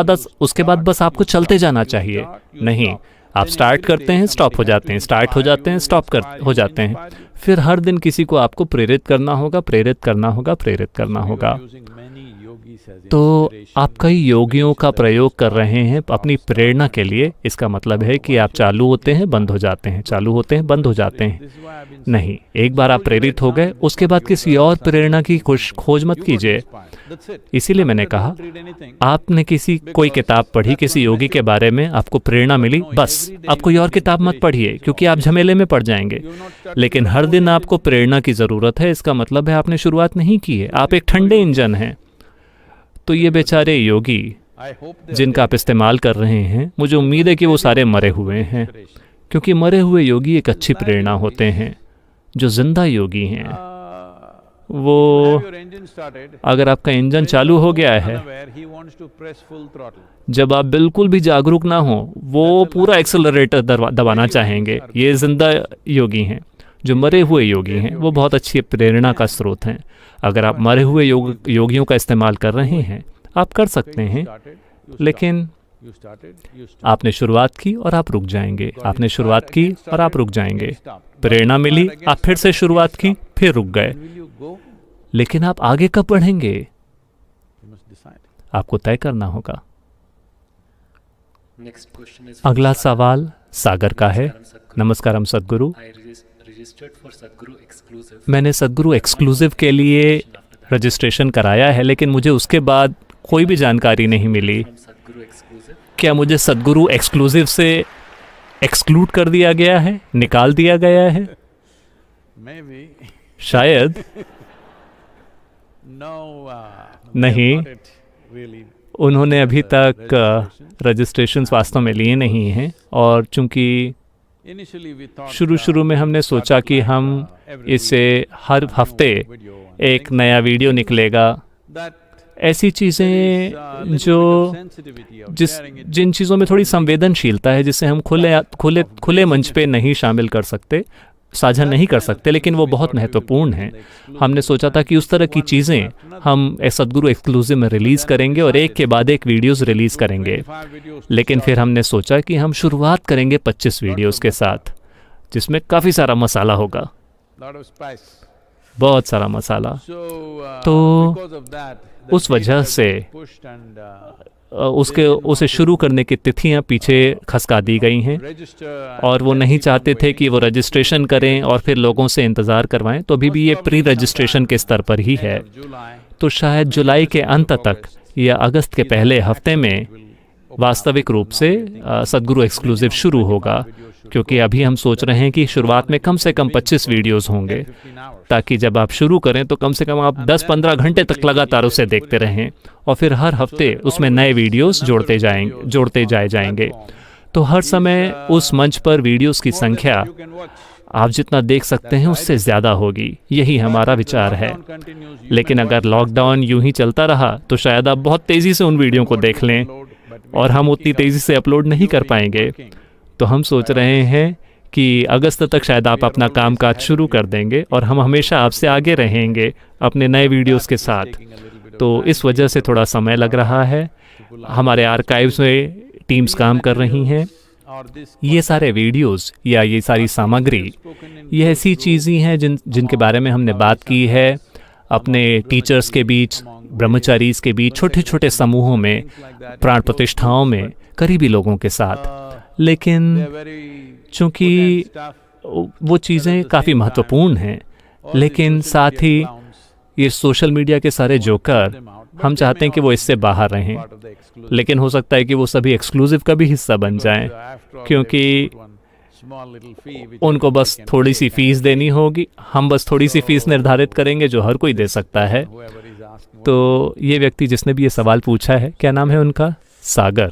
बाद बस आपको चलते जाना चाहिए। नहीं, आप स्टार्ट करते हैं, स्टॉप हो जाते हैं, स्टार्ट हो जाते हैं, स्टॉप हो जाते हैं। फिर हर दिन किसी को आपको प्रेरित करना होगा, प्रेरित करना होगा, प्रेरित करना होगा। तो आप कई योगियों का प्रयोग कर रहे हैं अपनी प्रेरणा के लिए। इसका मतलब है कि आप चालू होते हैं, बंद हो जाते हैं, चालू होते हैं, बंद हो जाते हैं। नहीं, एक बार आप प्रेरित हो गए, उसके बाद किसी और प्रेरणा की खोज मत कीजिए। इसीलिए मैंने कहा, आपने कोई किताब पढ़ी किसी योगी के बारे में, आपको प्रेरणा मिली, बस आप कोई और किताब मत पढ़िए, क्योंकि आप झमेले में पड़ जाएंगे। लेकिन हर दिन आपको प्रेरणा की ज़रूरत है। इसका मतलब है आपने शुरुआत नहीं की है, आप एक ठंडे इंजन हैं। तो ये बेचारे योगी जिनका आप इस्तेमाल कर रहे हैं, मुझे उम्मीद है कि वो सारे मरे हुए हैं, क्योंकि मरे हुए योगी एक अच्छी प्रेरणा होते हैं। जो जिंदा योगी हैं, वो अगर आपका इंजन चालू हो गया है, जब आप बिल्कुल भी जागरूक ना हो, वो पूरा एक्सेलरेटर दबाना चाहेंगे। ये जिंदा योगी हैं। जो मरे हुए योगी हैं, वो बहुत अच्छी प्रेरणा का स्रोत हैं। अगर आप मरे हुए योगियों का इस्तेमाल कर रहे हैं, आप कर सकते हैं, लेकिन आपने शुरुआत की और आप रुक जाएंगे। आपने शुरुआत की और आप रुक जाएंगे। प्रेरणा मिली, आप फिर से शुरुआत की, फिर रुक गए। लेकिन आप आगे कब बढ़ेंगे, आपको तय करना होगा। अगला सवाल सागर का है। नमस्कारम सद्गुरु। मैंने सद्गुरु एक्सक्लूसिव के लिए रजिस्ट्रेशन कराया है, लेकिन मुझे उसके बाद कोई भी जानकारी नहीं मिली। क्या मुझे सद्गुरु एक्सक्लूसिव से एक्सक्लूड कर दिया गया है, निकाल दिया गया है? शायद नहीं, उन्होंने अभी तक रजिस्ट्रेशंस वास्तव में लिए नहीं हैं। और चूंकि शुरू में हमने सोचा कि हम इससे हर हफ्ते एक नया वीडियो निकलेगा, ऐसी चीज़ें जिन चीज़ों में थोड़ी संवेदनशीलता है, जिसे हम खुले मंच पे नहीं शामिल कर सकते, साझा नहीं कर सकते, लेकिन वो बहुत महत्वपूर्ण है। हमने सोचा था कि उस तरह की चीज़ें हम सद्गुरु एक्सक्लूसिव में रिलीज़ करेंगे और एक के बाद एक वीडियोस रिलीज़ करेंगे। लेकिन फिर हमने सोचा कि हम शुरुआत करेंगे 25 वीडियोस के साथ, जिसमें काफ़ी सारा मसाला होगा, बहुत सारा मसाला। तो उस वजह से उसे शुरू करने की तिथियां पीछे खसका दी गई हैं, और वो नहीं चाहते थे कि वो रजिस्ट्रेशन करें और फिर लोगों से इंतज़ार करवाएं। तो अभी भी ये प्री रजिस्ट्रेशन के स्तर पर ही है। तो शायद जुलाई के अंत तक या अगस्त के पहले हफ्ते में वास्तविक रूप से सद्गुरु एक्सक्लूसिव शुरू होगा, क्योंकि अभी हम सोच रहे हैं कि शुरुआत में कम से कम 25 वीडियोस होंगे, ताकि जब आप शुरू करें तो कम से कम आप 10-15 घंटे तक लगातार उसे देखते रहें, और फिर हर हफ्ते उसमें नए वीडियोस जोड़ते जाए जाएंगे। तो हर समय उस मंच पर वीडियोस की संख्या आप जितना देख सकते हैं उससे ज़्यादा होगी, यही हमारा विचार है। लेकिन अगर लॉकडाउन यूं ही चलता रहा तो शायद आप बहुत तेज़ी से उन वीडियो को देख लें, और हम उतनी तेज़ी से अपलोड नहीं कर पाएंगे। तो हम सोच रहे हैं कि अगस्त तक शायद आप अपना कामकाज शुरू कर देंगे, और हम हमेशा आपसे आगे रहेंगे अपने नए वीडियोस के साथ। तो इस वजह से थोड़ा समय लग रहा है। हमारे आर्काइव्स में टीम्स काम कर रही हैं। ये सारे वीडियोस या ये सारी सामग्री, ये ऐसी चीज़ें हैं जिनके बारे में हमने बात की है अपने टीचर्स के बीच, ब्रह्मचारीज के बीच, छोटे छोटे समूहों में, प्राण प्रतिष्ठाओं में, करीबी लोगों के साथ। लेकिन चूंकि वो चीज़ें काफ़ी महत्वपूर्ण हैं, लेकिन साथ ही ये सोशल मीडिया के सारे जोकर, हम चाहते हैं कि वो इससे बाहर रहें। लेकिन हो सकता है कि वो सभी एक्सक्लूसिव का भी हिस्सा बन जाएं, क्योंकि उनको बस थोड़ी सी फीस देनी होगी। हम बस थोड़ी सी फीस निर्धारित करेंगे जो हर कोई दे सकता है। तो ये व्यक्ति जिसने भी ये सवाल पूछा है, क्या नाम है उनका? सागर।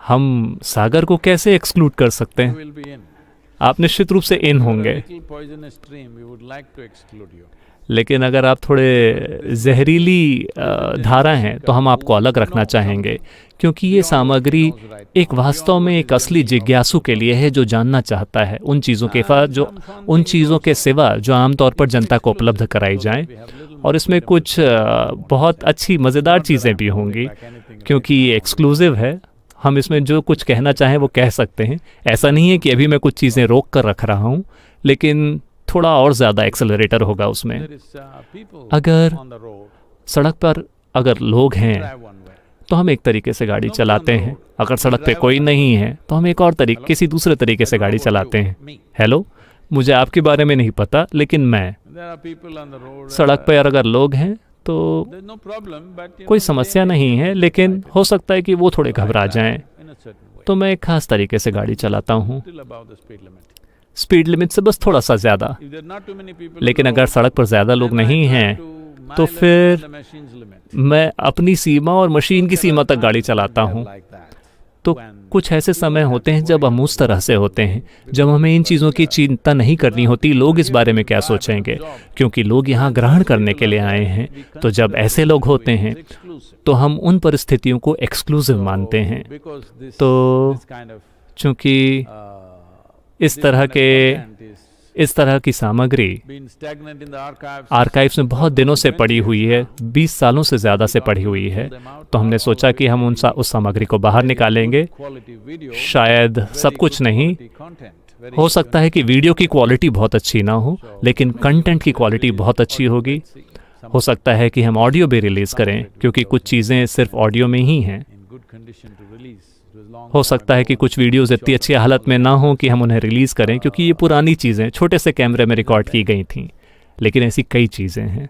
हम सागर को कैसे एक्सक्लूड कर सकते हैं? आप निश्चित रूप से इन होंगे, लेकिन अगर आप थोड़े जहरीली धारा हैं तो हम आपको अलग रखना चाहेंगे, क्योंकि ये सामग्री एक वास्तव में एक असली जिज्ञासु के लिए है, जो जानना चाहता है उन चीज़ों के सिवा जो आमतौर पर जनता को उपलब्ध कराई जाएं। और इसमें कुछ बहुत अच्छी मज़ेदार चीज़ें भी होंगी, क्योंकि ये एक्सक्लूसिव है। हम इसमें जो कुछ कहना चाहें वो कह सकते हैं। ऐसा नहीं है कि अभी मैं कुछ चीज़ें रोक कर रख रहा हूँ, लेकिन थोड़ा और ज़्यादा एक्सेलरेटर होगा उसमें। अगर सड़क पर अगर लोग हैं drive one way. तो हम एक तरीके से गाड़ी चलाते हैं, अगर सड़क पे कोई नहीं है तो हम एक और तरीके किसी दूसरे तरीके से गाड़ी चलाते हैं। हेलो, मुझे आपके बारे में नहीं पता, लेकिन मैं There are people on the road. सड़क पर अगर लोग हैं तो There's no problem, but कोई समस्या नहीं है, लेकिन हो सकता है कि वो थोड़े घबरा जाएं, in a certain way. तो मैं एक खास तरीके से गाड़ी चलाता हूँ, Still above the speed limit. Speed limit से बस थोड़ा सा ज़्यादा। If there are not too many people, लेकिन अगर सड़क पर ज़्यादा लोग नहीं हैं तो फिर मैं अपनी सीमा और मशीन की सीमा तक गाड़ी चलाता हूँ। तो कुछ ऐसे समय होते हैं जब हम उस तरह से होते हैं, जब हमें इन चीज़ों की चिंता नहीं करनी होती लोग इस बारे में क्या सोचेंगे, क्योंकि लोग यहाँ ग्रहण करने के लिए आए हैं। तो जब ऐसे लोग होते हैं तो हम उन परिस्थितियों को एक्सक्लूसिव मानते हैं। तो चूंकि इस तरह की सामग्री आर्काइव्स में बहुत दिनों से पड़ी हुई है, 20 सालों से ज़्यादा से पड़ी हुई है, तो हमने सोचा कि हम उस सामग्री को बाहर निकालेंगे। शायद सब कुछ नहीं, हो सकता है कि वीडियो की क्वालिटी बहुत अच्छी ना हो, लेकिन कंटेंट की क्वालिटी बहुत अच्छी होगी। हो सकता है कि हम ऑडियो भी रिलीज़ करें, क्योंकि कुछ चीज़ें सिर्फ ऑडियो में ही हैं। हो सकता है कि कुछ वीडियोज़ इतनी अच्छी हालत में ना हो कि हम उन्हें रिलीज़ करें, क्योंकि ये पुरानी चीज़ें छोटे से कैमरे में रिकॉर्ड की गई थीं, लेकिन ऐसी कई चीज़ें हैं।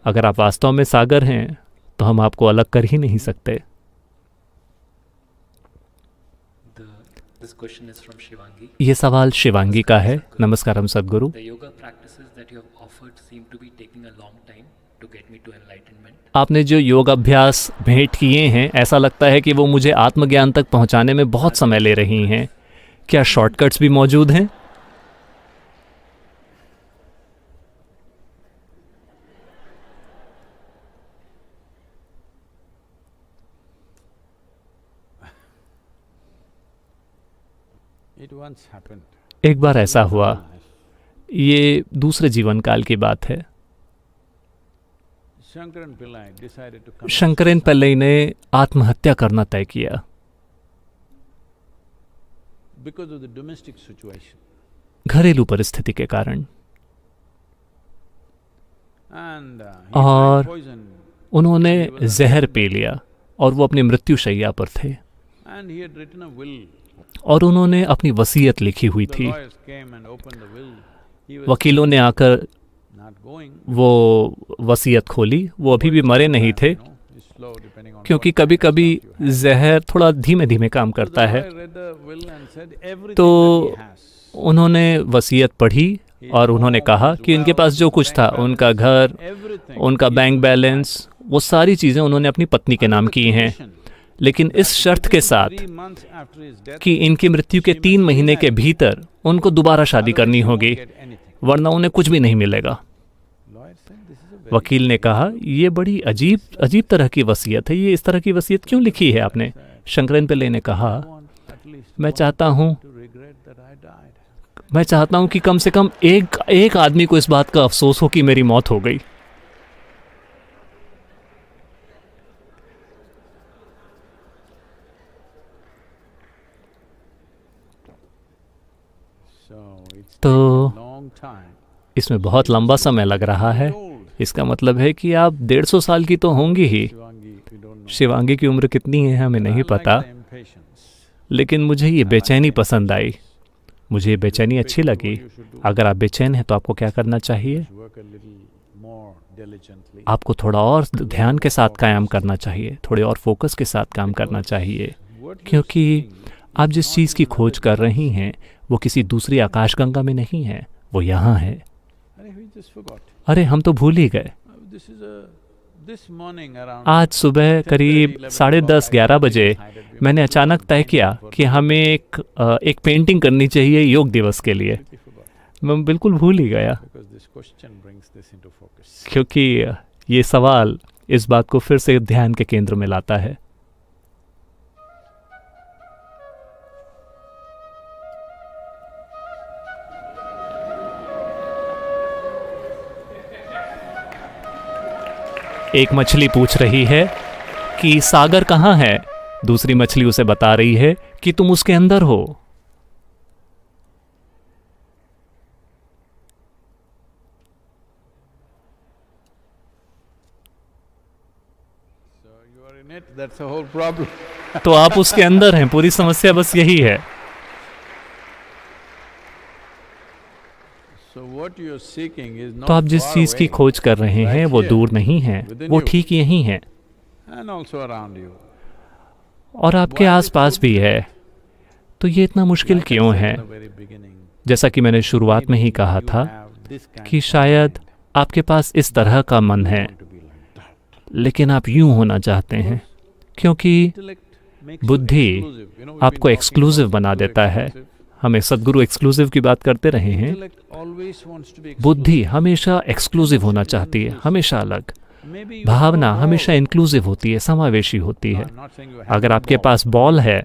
अगर आप वास्तव में सागर हैं तो हम आपको अलग कर ही नहीं सकते। ये सवाल शिवांगी का है। नमस्कारम सद्गुरु। आपने जो योग अभ्यास भेंट किए हैं, ऐसा लगता है कि वो मुझे आत्मज्ञान तक पहुंचाने में बहुत समय ले रही हैं। क्या शॉर्टकट्स भी मौजूद हैं? एक बार ऐसा हुआ, ये दूसरे जीवन काल की बात है। शंकरन पिल्लई ने आत्महत्या करना तय किया घरेलू परिस्थिति के कारण, और उन्होंने जहर पी लिया और वो अपनी मृत्युशैया पर थे, और उन्होंने अपनी वसीयत लिखी हुई थी। वकीलों ने आकर वो वसीयत खोली। वो अभी भी मरे नहीं थे, क्योंकि कभी कभी जहर थोड़ा धीमे धीमे काम करता है। तो उन्होंने वसीयत पढ़ी और उन्होंने कहा कि उनके पास जो कुछ था, उनका घर, उनका बैंक बैलेंस, वो सारी चीज़ें उन्होंने अपनी पत्नी के नाम की हैं, लेकिन इस शर्त के साथ कि इनकी मृत्यु के 3 महीने के भीतर उनको दोबारा शादी करनी होगी, वरना उन्हें कुछ भी नहीं मिलेगा। वकील ने कहा, ये बड़ी अजीब तरह की वसीयत है, ये इस तरह की वसीयत क्यों लिखी है आपने? शंकरन पिल्लई ने कहा, मैं चाहता हूं कि कम से कम एक आदमी को इस बात का अफसोस हो कि मेरी मौत हो गई। तो इसमें बहुत लंबा समय लग रहा है। इसका मतलब है कि आप 150 साल की तो होंगी ही। शिवांगी की उम्र कितनी है हमें नहीं पता, लेकिन मुझे ये बेचैनी पसंद आई, मुझे ये बेचैनी अच्छी लगी। अगर आप बेचैन हैं तो आपको क्या करना चाहिए? आपको थोड़ा और ध्यान के साथ काम करना चाहिए, थोड़े और फोकस के साथ काम करना चाहिए, क्योंकि आप जिस चीज़ की खोज कर रही हैं वो किसी दूसरी आकाशगंगा में नहीं है, वो यहाँ है। अरे हम तो भूल ही गए। आज सुबह करीब 10:30-11 बजे मैंने अचानक तय किया कि हमें एक पेंटिंग करनी चाहिए योग दिवस के लिए। मैं बिल्कुल भूल ही गया, क्योंकि ये सवाल इस बात को फिर से ध्यान के केंद्र में लाता है। एक मछली पूछ रही है कि सागर कहाँ है? दूसरी मछली उसे बता रही है कि तुम उसके अंदर हो। You are in it, that's the whole problem. तो आप उसके अंदर हैं, पूरी समस्या बस यही है। So what you are seeking is not तो आप जिस far चीज की away, खोज कर रहे हैं right वो here, दूर नहीं है, within वो you, ठीक यही है and also around you. और आपके Why is it आसपास so भी है। difficult? तो ये इतना मुश्किल Like I क्यों said है? in the very beginning, जैसा कि मैंने शुरुआत में ही maybe कहा you था have this kind कि of शायद mind. आपके पास इस तरह का मन You है, want to be like that. लेकिन आप यूं होना चाहते हैं, क्योंकि Intellect makes you बुद्धि exclusive. You know, we've आपको been talking एक्सक्लूसिव about बना Guru देता है। exclusive. हमें सदगुरु एक्सक्लूसिव की बात करते रहे हैं। Intellect always wants to be बुद्धि exclusive. हमेशा एक्सक्लूसिव होना चाहती है, हमेशा अलग। Maybe you भावना have a हमेशा ball. इंक्लूसिव होती है, समावेशी होती है। I'm not saying you have अगर a आपके ball. पास बॉल है,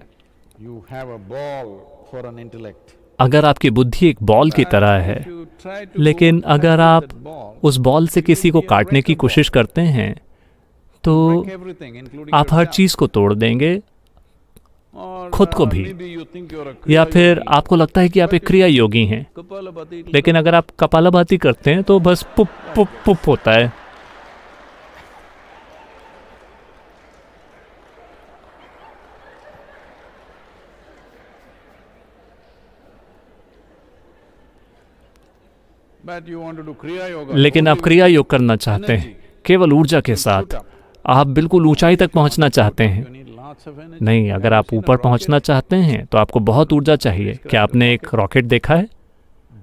You have a ball for an intellect. अगर आपकी बुद्धि एक बॉल की तरह है, If you try to लेकिन go अगर touch आप with that ball, उस बॉल से किसी को काटने की कोशिश करते हैं तो break everything, including आप हर yourself. चीज को तोड़ देंगे, और, खुद को भी। maybe you think you're a या Kriya फिर yogi. आपको लगता है कि आप एक क्रिया योगी हैं, Kapalabhati, it'll लेकिन come. अगर आप कपालभाति करते हैं तो बस पुप पुप पुप होता है। But you want to do Kriya yoga. लेकिन आप only क्रिया योग करना चाहते energy. हैं, केवल ऊर्जा के साथ। Shoot up. आप बिल्कुल ऊंचाई तक पहुंचना चाहते हैं। You need lots of energy. नहीं, अगर Have you आप seen a ऊपर rocket? पहुंचना चाहते हैं तो आपको बहुत ऊर्जा चाहिए। क्या आपने एक रॉकेट देखा है?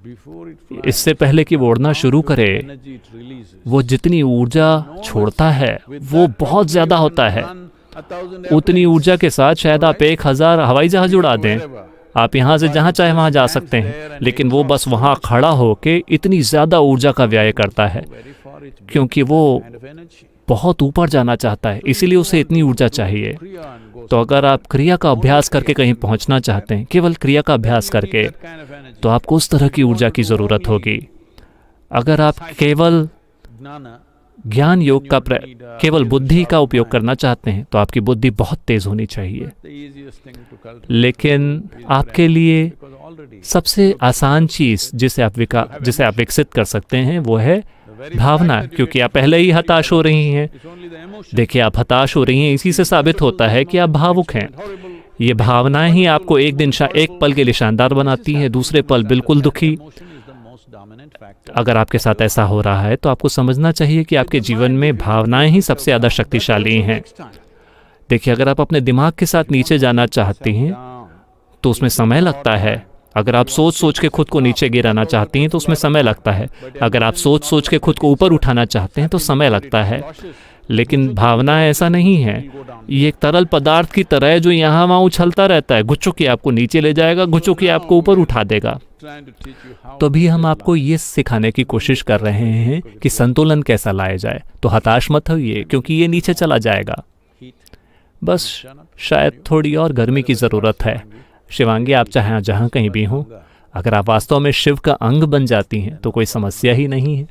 Before it flies, इससे पहले कि वो उड़ना शुरू करे, energy it releases. वो जितनी ऊर्जा छोड़ता है वो बहुत ज्यादा होता है। उतनी ऊर्जा के साथ शायद आप 1000 हवाई जहाज उड़ा दें। आप यहाँ से जहाँ चाहे वहाँ जा सकते हैं, लेकिन वो बस वहाँ खड़ा होके इतनी ज़्यादा ऊर्जा का व्यय करता है, क्योंकि वो बहुत ऊपर जाना चाहता है, इसीलिए उसे इतनी ऊर्जा चाहिए। तो अगर आप क्रिया का अभ्यास करके कहीं पहुँचना चाहते हैं, केवल क्रिया का अभ्यास करके, तो आपको उस तरह की ऊर्जा की ज़रूरत होगी। अगर आप केवल ज्ञान योग का केवल बुद्धि का उपयोग करना चाहते हैं तो आपकी बुद्धि बहुत तेज होनी चाहिए। लेकिन आपके लिए सबसे आसान चीज जिसे आप विकसित कर सकते हैं वो है भावना, क्योंकि आप पहले ही हताश हो रही हैं। देखिए, आप हताश हो रही हैं, इसी से साबित होता है कि आप भावुक हैं। ये भावनाएं ही आपको एक पल के लिए शानदार बनाती हैं, दूसरे पल बिल्कुल दुखी। अगर आपके साथ ऐसा हो रहा है तो आपको समझना चाहिए कि आपके जीवन में भावनाएं ही सबसे ज़्यादा शक्तिशाली हैं। देखिए, अगर आप अपने दिमाग के साथ नीचे जाना चाहती हैं तो उसमें समय लगता है। अगर आप सोच सोच के खुद को नीचे गिराना चाहती हैं तो उसमें समय लगता है। अगर आप सोच सोच के खुद को ऊपर उठाना चाहते हैं तो समय लगता है। लेकिन भावना ऐसा नहीं है। ये एक तरल पदार्थ की तरह है जो यहाँ वहाँ उछलता रहता है, गुच्चों आपको नीचे ले जाएगा, गुच्चों आपको ऊपर उठा देगा। तो भी हम आपको ये सिखाने की कोशिश कर रहे हैं कि संतुलन कैसा लाया जाए। तो हताश मत होइए, क्योंकि ये नीचे चला जाएगा। बस शायद थोड़ी और गर्मी की ज़रूरत है। शिवांगी, आप चाहे जहाँ कहीं भी हों, अगर आप वास्तव में शिव का अंग बन जाती हैं तो कोई समस्या ही नहीं है,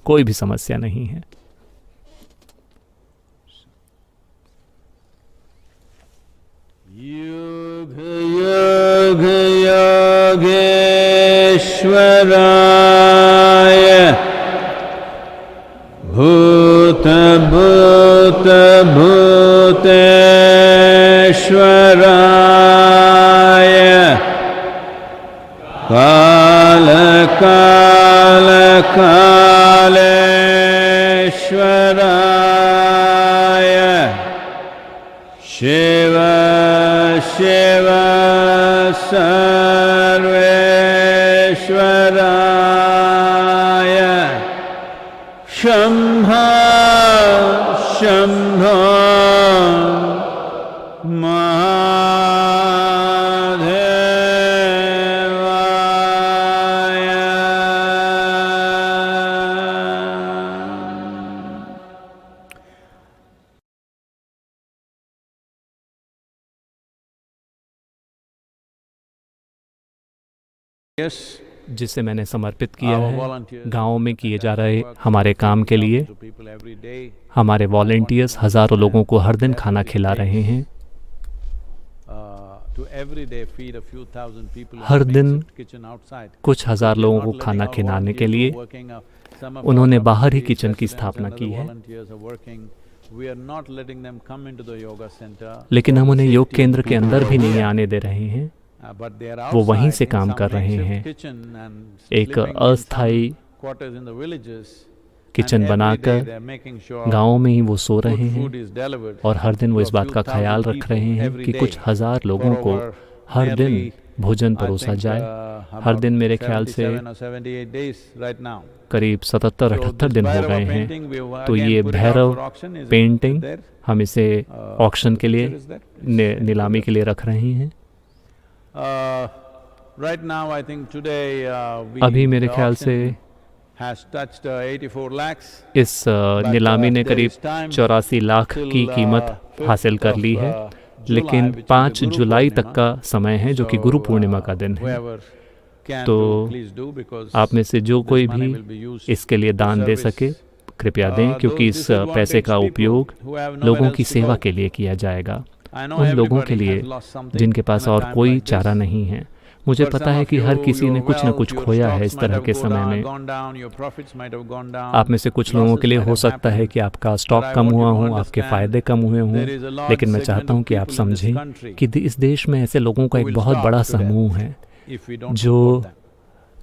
कोई भी समस्या नहीं है। योग योग योगेश्वराय भूत भूत भूतेश्वराय काल काल कालेश्वराय शिव शिव सर्वेश्वराय शंभ शंभ जिसे मैंने समर्पित किया है गाँव में किए जा रहे हमारे काम के लिए। हमारे वॉलंटियर्स हज़ारों लोगों को हर दिन खाना खिला रहे हैं। हर दिन कुछ हज़ार लोगों को खाना खिलाने के लिए उन्होंने बाहर ही किचन की स्थापना की है। We are not letting them come into the yoga center. लेकिन हम उन्हें योग केंद्र के अंदर भी नहीं Yeah. आने दे रहे हैं। But they are वो वहीं outside से in काम some कर रहे makeshift हैं। kitchen and एक living in अस्थायी some quarters in the villages. Kitchen And every day बनाकर they are making sure गाँव में ही वो सो good रहे food हैं is delivered और हर दिन वो to इस a बात few का thousand ख्याल रख people रहे हैं every कि day कुछ हजार लोगों for को over हर दिन nearly, भोजन I परोसा think, जाए। हर दिन मेरे ख्याल से 77 or 78 days right now. करीब 77-78 So दिन this हो Bhairava गए हैं। painting, we have तो again ये put it out Bhairav for auction. Is it painting there? हम इसे ऑक्शन के लिए Picture is there? नीलामी के लिए रख रहे हैं। Right now, I think today, अभी मेरे the ख्याल से auction has touched 84 lakhs. इस नीलामी ने there करीब is time 84 लाख till, की कीमत 5th हासिल कर ली है, of लेकिन July, which is 5 the Guru जुलाई तक Purnima. का समय है जो कि So, गुरु पूर्णिमा का दिन है। whoever can तो do, please do, because आप में से जो this कोई money भी will be used इसके लिए to दान दे service, सके कृपया दें, क्योंकि इस पैसे का उपयोग लोगों की सेवा के लिए किया जाएगा, उन लोगों के लिए जिनके पास और कोई चारा नहीं है। मुझे पता है कि हर किसी ने कुछ न कुछ खोया है इस तरह के समय में। आप में से कुछ लोगों के लिए हो सकता है कि आपका स्टॉक कम हुआ हो, आपके फ़ायदे कम हुए हों, लेकिन मैं चाहता हूं कि आप समझें कि इस देश में ऐसे लोगों का एक बहुत बड़ा समूह है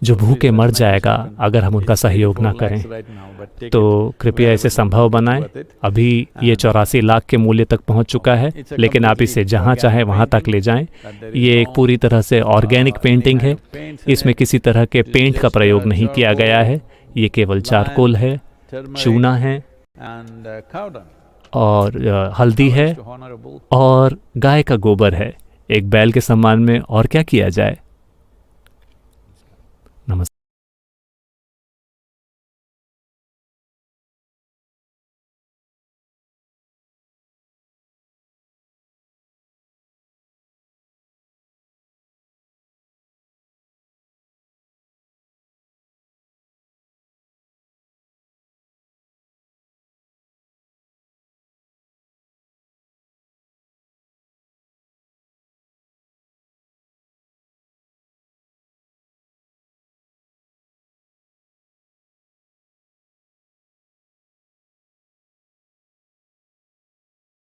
जो भूखे मर जाएगा अगर हम उनका सहयोग ना करें। तो कृपया इसे संभव बनाएं। अभी ये 84 लाख के मूल्य तक पहुंच चुका है, लेकिन आप इसे जहां चाहें वहां तक ले जाएं। ये एक पूरी तरह से ऑर्गेनिक पेंटिंग है, इसमें किसी तरह के पेंट का प्रयोग नहीं किया गया है। ये केवल चारकोल है, चूना है और हल्दी है और गाय का गोबर है। एक बैल के सम्मान में और क्या किया जाए।